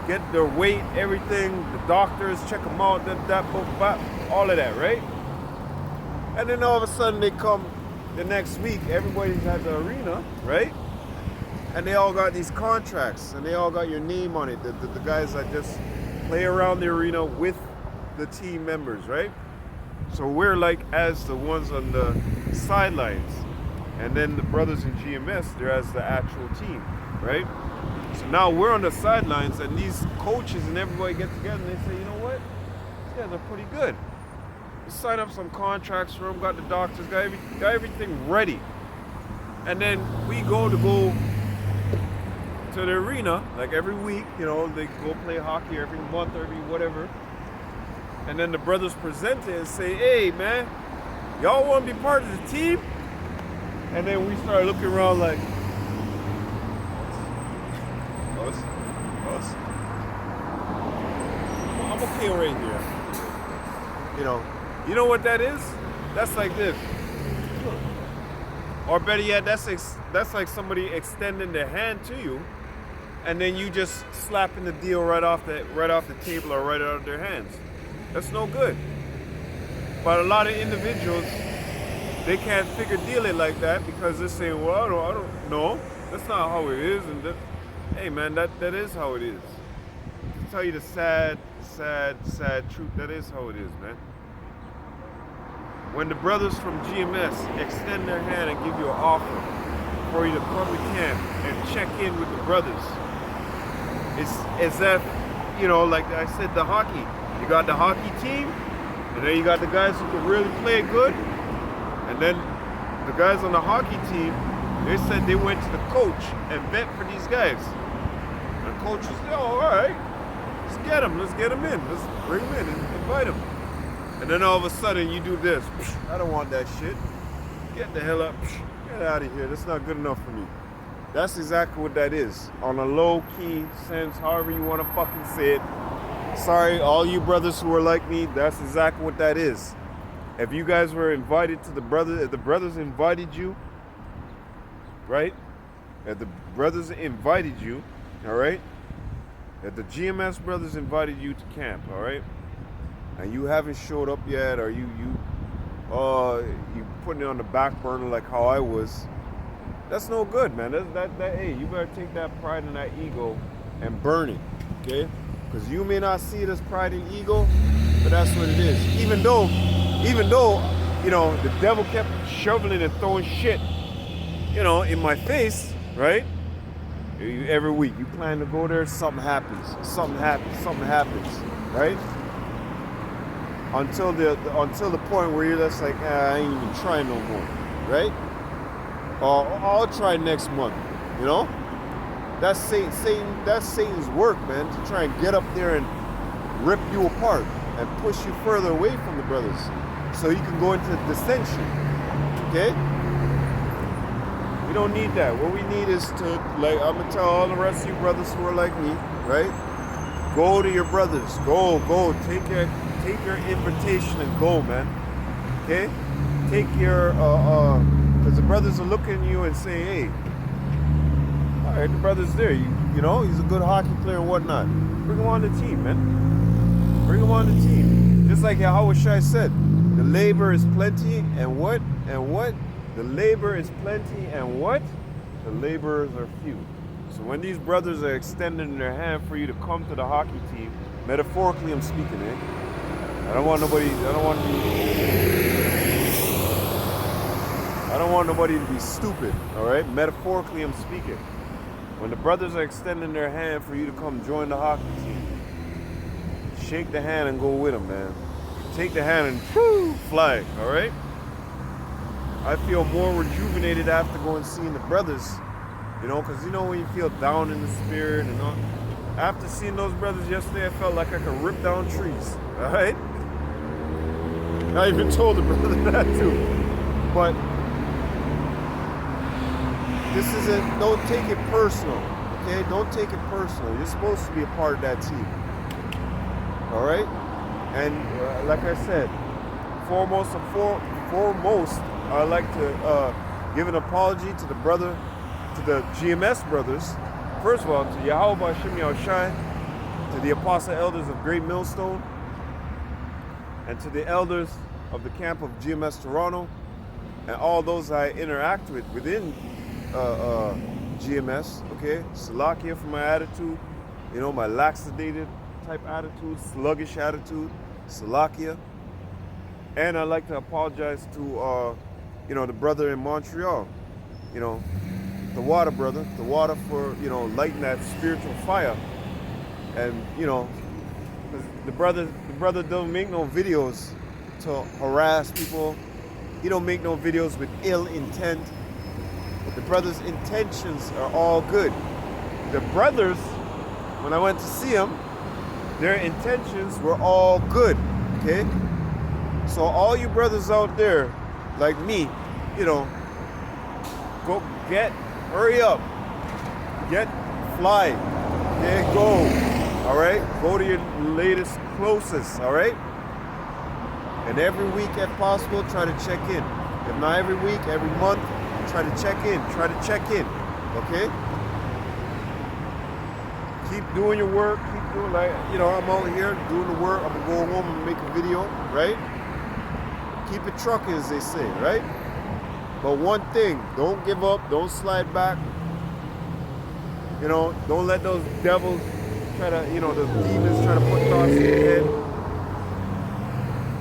Get their weight, everything, the doctors, check them out, all of that, right? And then all of a sudden they come the next week, everybody's at the arena, right? And they all got these contracts, and they all got your name on it, the guys that just play around the arena with the team members, right? So we're like as the ones on the sidelines. And then the brothers in GMS, they're as the actual team, right? So now we're on the sidelines, and these coaches and everybody get together and they say, you know what? These guys are pretty good. We sign up some contracts for them, got the doctors, got everything ready. And then we go to the arena, like every week, they go play hockey every month, every whatever. And then the brothers present it and say, hey, man, y'all want to be part of the team? And then we start looking around like, us? I'm okay right here. You know what that is? That's like this. Or better yet, that's like somebody extending their hand to you, and then you just slapping the deal right off the table or right out of their hands. That's no good. But a lot of individuals, they can't figure deal it like that because they're saying, well, I don't know. That's not how it is. And hey, man, that is how it is. To tell you the sad truth, that is how it is, man. When the brothers from GMS extend their hand and give you an offer for you to come to camp and check in with the brothers, it's as if, like I said, the hockey. You got the hockey team, and then you got the guys who can really play good, and then the guys on the hockey team, they said they went to the coach and vet for these guys. And the coach was, all right, let's get them in, let's bring them in and invite them. And then all of a sudden you do this. I don't want that shit. Get the hell up. Get out of here. That's not good enough for me. That's exactly what that is. On a low-key sense, however you want to fucking say it. Sorry, all you brothers who are like me, that's exactly what that is. If you guys were invited to if the brothers invited you, right? If the brothers invited you, all right? If the GMS brothers invited you to camp, all right? And you haven't showed up yet, or you putting it on the back burner like how I was, that's no good, man. Hey, you better take that pride and that ego and burn it, okay? Because you may not see it as pride and ego, but that's what it is. Even though, you know, the devil kept shoveling and throwing shit, you know, in my face, right? Every week, you plan to go there, something happens, right? Until the point where you're just like, I ain't even trying no more, right? Or I'll try next month, you know? That's Satan's work, man, to try and get up there and rip you apart and push you further away from the brothers so you can go into dissension, okay? We don't need that. What we need is to, like, I'm going to tell all the rest of you brothers who are like me, right? Go to your brothers. Go. Take your invitation and go, man. Okay? Take your, because the brothers are looking at you and say, hey, all right, the brother's there. You know, he's a good hockey player and whatnot. Bring him on the team, man. Bring him on the team. Just like Yahweh Shai said, the labor is plenty and what? And what? The labor is plenty and what? The laborers are few. So when these brothers are extending their hand for you to come to the hockey team, metaphorically I'm speaking, I don't want nobody to be stupid, all right? Metaphorically I'm speaking. When the brothers are extending their hand for you to come join the hockey team, shake the hand and go with them, man. Take the hand and fly, all right? I feel more rejuvenated after going and seeing the brothers, you know, because you know when you feel down in the spirit and all. After seeing those brothers yesterday, I felt like I could rip down trees, all right? I even told the brother that too. But this isn't, don't take it personal, okay? Don't take it personal. You're supposed to be a part of that team, all right? And like I said, foremost, I'd like to give an apology to the GMS brothers. First of all, to Yahweh Bashim Yahushai, to the apostle elders of Great Millstone, and to the elders of the camp of GMS Toronto, and all those I interact with within GMS, okay? Salakia for my attitude, you know, my laxated type attitude, sluggish attitude, Salakia. And I'd like to apologize to, you know, the brother in Montreal, you know, the water brother, the water for, you know, lighting that spiritual fire. And, you know, the brother don't make no videos to harass people. He don't make no videos with ill intent. But the brother's intentions are all good. The brothers, when I went to see them, their intentions were all good, okay? So all you brothers out there, like me, you know, hurry up, fly, okay, go, all right? Go to your latest, closest, all right? And every week if possible, try to check in. If not every week, every month, try to check in, okay? Keep doing your work, keep doing, like, you know, I'm out here doing the work, I'm gonna go home and make a video, right? Keep it trucking, as they say, right? But one thing, don't give up, don't slide back. You know, don't let those devils try to, you know, those demons try to put thoughts in your head.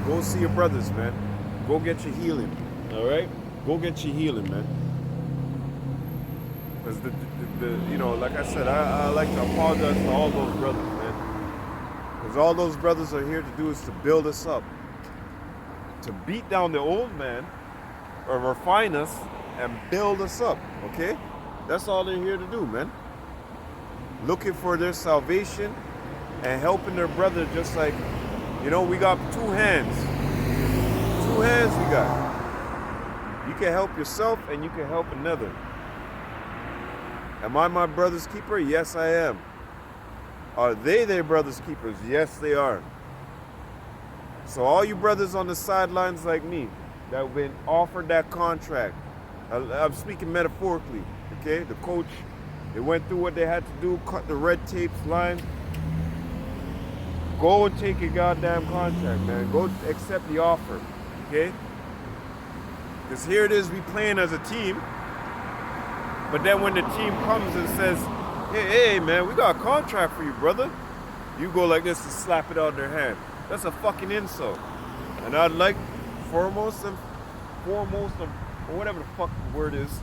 Go see your brothers, man. Go get your healing, all right? Go get your healing, man. Because you know, like I said, I like to apologize to all those brothers, man. Because all those brothers are here to do is to build us up. To beat down the old man, or refine us, and build us up, okay? That's all they're here to do, man. Looking for their salvation and helping their brother, just like, you know, we got two hands. Two hands we got. You can help yourself and you can help another. Am I my brother's keeper? Yes, I am. Are they their brother's keepers? Yes, they are. So all you brothers on the sidelines like me that have been offered that contract, I'm speaking metaphorically, okay? The coach, they went through what they had to do, cut the red tapes line. Go and take your goddamn contract, man. Go accept the offer, okay? Because here it is, we playing as a team. But then when the team comes and says, hey, man, we got a contract for you, brother. You go like this and slap it out of their hand. That's a fucking insult. And I'd like foremost and or whatever the fuck the word is,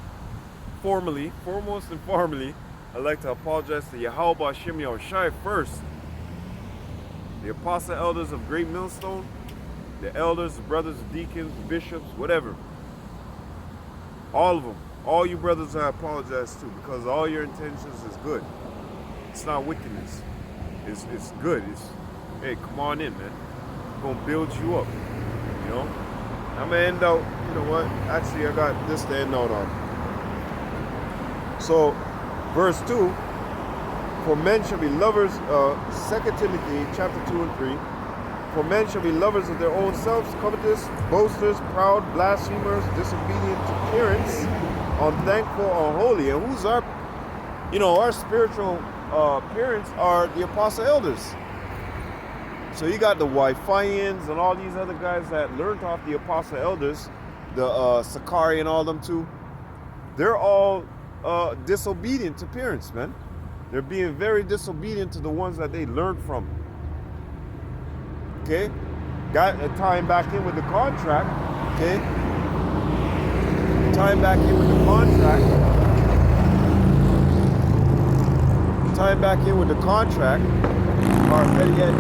foremost and formally, I'd like to apologize to Yahweh Hashem Yahushai first. The apostle elders of Great Millstone, the elders, the brothers, the deacons, the bishops, whatever. All of them. All you brothers I apologize to, because all your intentions is good. It's not wickedness. It's good. Hey, come on in, man. I'm gonna build you up. You know? I'm gonna end out, you know what? Actually, I got this to end out on. So, verse 2, for men shall be lovers, 2 Timothy chapter 2 and 3. For men shall be lovers of their own selves, covetous, boasters, proud, blasphemers, disobedient to parents, unthankful, unholy. And who's our, our spiritual parents are the apostle elders. So you got the Wi-Fians and all these other guys that learned off the apostle elders, the Sakari and all them too. They're all disobedient to parents, man. They're being very disobedient to the ones that they learned from. Okay? Tying back in with the contract. Okay? Tying back in with the contract. Tying back in with the contract. Or better yet,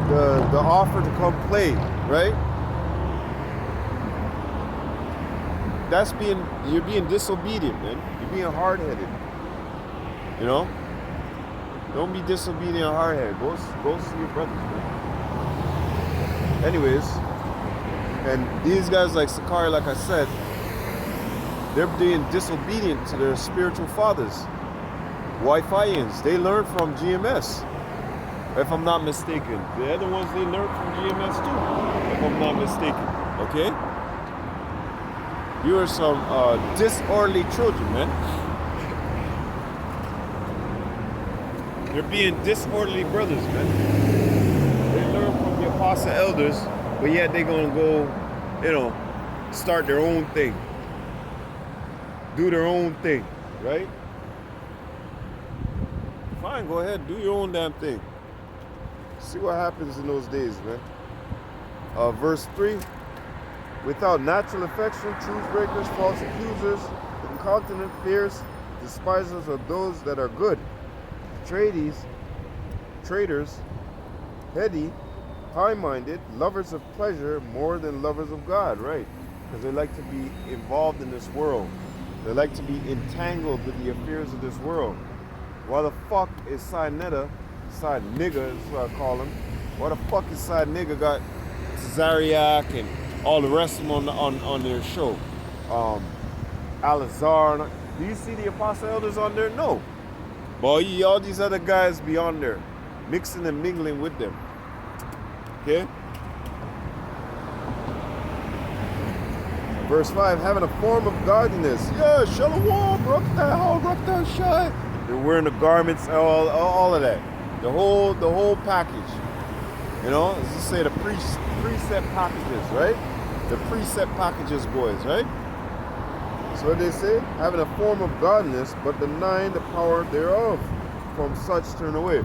the offer to come play, right? You're being disobedient, man. You're being hard-headed. You know? Don't be disobedient and hard-headed. Go see your brothers, man. Anyways, and these guys like Sakari, like I said, they're being disobedient to their spiritual fathers. Wi-Fians, they learned from GMS, if I'm not mistaken. The other ones, they learned from GMS too, if I'm not mistaken. Okay? You are some disorderly children, man. They're being disorderly brothers, man. They learn from the apostle elders, but yet they're gonna go, start their own thing. Do their own thing, right? Fine, go ahead, do your own damn thing. See what happens in those days, man. Verse 3, without natural affection, truth breakers, false accusers, incontinent, fierce, despisers of those that are good, traitors, heady, high-minded, lovers of pleasure more than lovers of God, right? Because they like to be involved in this world. They like to be entangled with the affairs of this world. Why the fuck is side nigga is what I call him. Why the fuck is side nigga got Zariak and all the rest of them on their show? Alazar. Do you see the apostle elders on there? No. But all these other guys be on there, mixing and mingling with them. Okay? Verse 5, having a form of godliness. Yeah, shalom, Rakta, Shai. They're wearing the garments, all of that. The whole package. Let's just say the precept packages, right? The precept packages, boys, right? So what they say? Having a form of godliness, but denying the power thereof. From such turn away.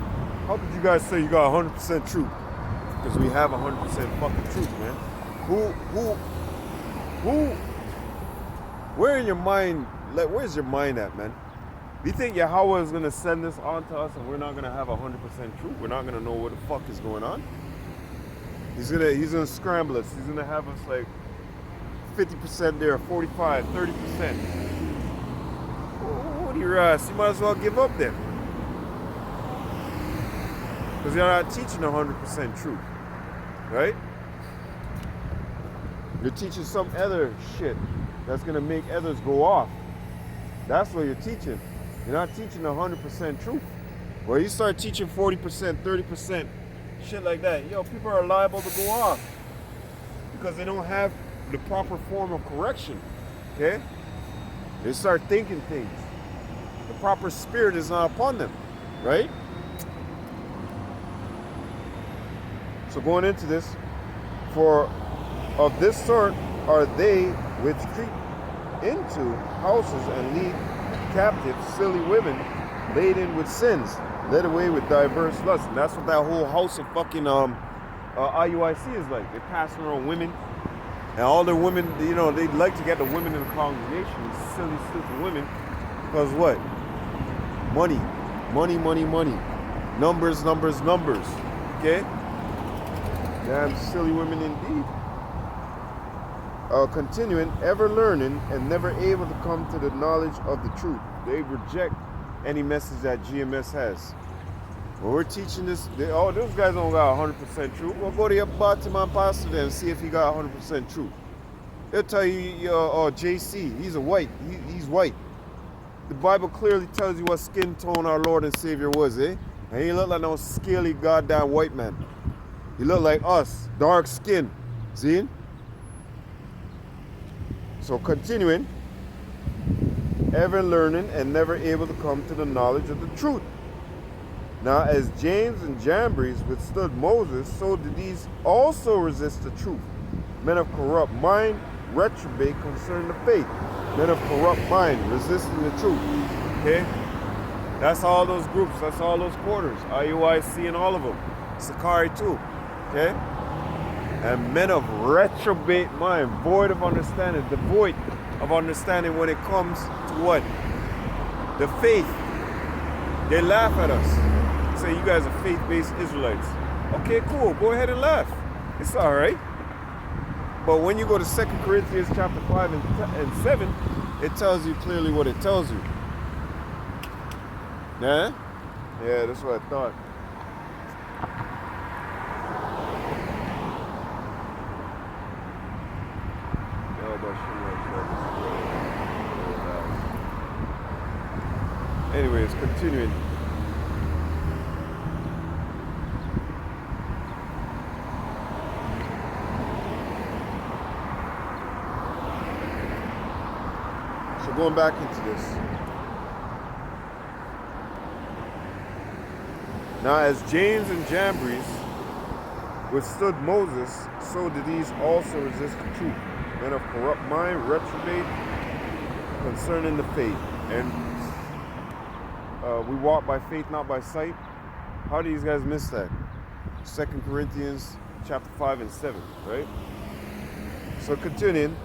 How could you guys say you got 100% truth? Because we have 100% fucking truth, man. Where in your mind, where's your mind at, man? Do you think Yahweh is going to send this on to us and we're not going to have 100% truth? We're not going to know what the fuck is going on? He's gonna scramble us. He's going to have us like 50% there, 45, 30%. What do you ask? You might as well give up then. Because you're not teaching 100% truth. Right? You're teaching some other shit that's going to make others go off. That's what you're teaching. You're not teaching 100% truth. Well, you start teaching 40%, 30% shit like that, yo, people are liable to go off because they don't have the proper form of correction. Okay? They start thinking things. The proper spirit is not upon them, right? So going into this, for of this sort are they which creep into houses and lead captive silly women laden with sins, led away with diverse lusts. And that's what that whole house of fucking IUIC is like. They're passing around women, and all the women, you know, they like to get the women in the congregation, these silly, stupid women, because what? Money, money, money, money, numbers, numbers, numbers. Okay. Damn silly women indeed. Continuing, ever learning and never able to come to the knowledge of the truth. They reject any message that GMS has. When we're teaching this, those guys don't got 100% truth. Well, go to your Batiman pastor then and see if he got 100% truth. They'll tell you, JC, he's a white. He's white. The Bible clearly tells you what skin tone our Lord and Savior was, eh? And he looked like no scaly goddamn white man. He looked like us, dark skin. See? So continuing, ever learning and never able to come to the knowledge of the truth. Now as James and Jambres withstood Moses, so did these also resist the truth. Men of corrupt mind, reprobate concerning the faith. Men of corrupt mind, resisting the truth. Okay? That's all those groups, that's all those quarters. IUIC and all of them. Sakari too. Okay? And men of reprobate mind, void of understanding, devoid of understanding when it comes to what? The faith. They laugh at us. Say, you guys are faith-based Israelites. Okay, cool. Go ahead and laugh. It's all right. But when you go to 2 Corinthians chapter 5 and 7, it tells you clearly what it tells you. Nah? Yeah, that's what I thought. Anyways, continuing. So going back into this. Now as James and Jambres withstood Moses, so did these also resist the truth. Men of corrupt mind, reprobate concerning the faith. And we walk by faith, not by sight. How do these guys miss that? 2 Corinthians chapter 5 and 7, right? So continuing,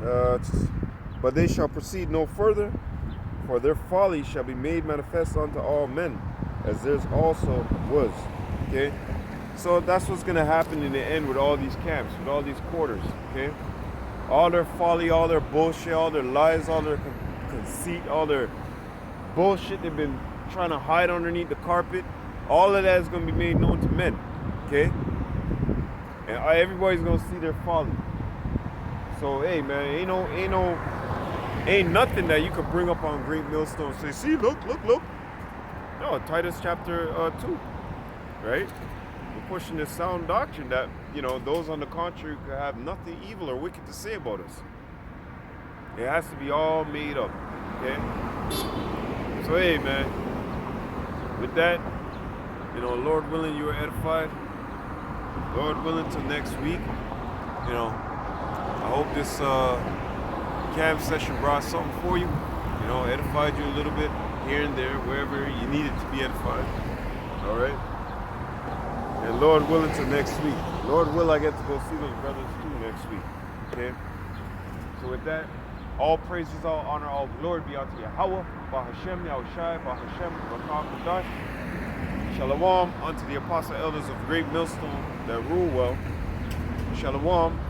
but they shall proceed no further, for their folly shall be made manifest unto all men, as theirs also was. Okay? So that's what's going to happen in the end with all these camps, with all these quarters. Okay? All their folly, all their bullshit, all their lies, all their conceit, all their bullshit they've been trying to hide underneath the carpet, all of that is going to be made known to men. Okay? And everybody's going to see their folly. So hey man, ain't nothing that you could bring up on Great Millstone and say, see, look. No, Titus chapter 2, right? We're pushing this sound doctrine that, those on the contrary could have nothing evil or wicked to say about us. It has to be all made up, okay? So hey man, with that, Lord willing, you are edified. Lord willing, till next week, I hope this camp session brought something for you, edified you a little bit here and there, wherever you needed to be edified. All right? And Lord willing, till next week. Lord will, I get to go see those brothers too next week. Okay? So with that, all praises, all honor, all glory be unto Yahweh, Bahashem, Yahushai, Bahashem, Bakar Kadash. Shalom unto the apostle elders of Great Millstone that rule well. Shalom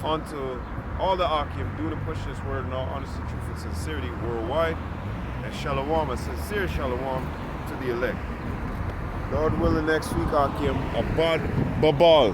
unto all the Akim, doing and pushing this word in all honesty, truth, and sincerity worldwide. And shalom, a sincere shalom to the elect. Lord willing, next week, Akim, Abad Babal.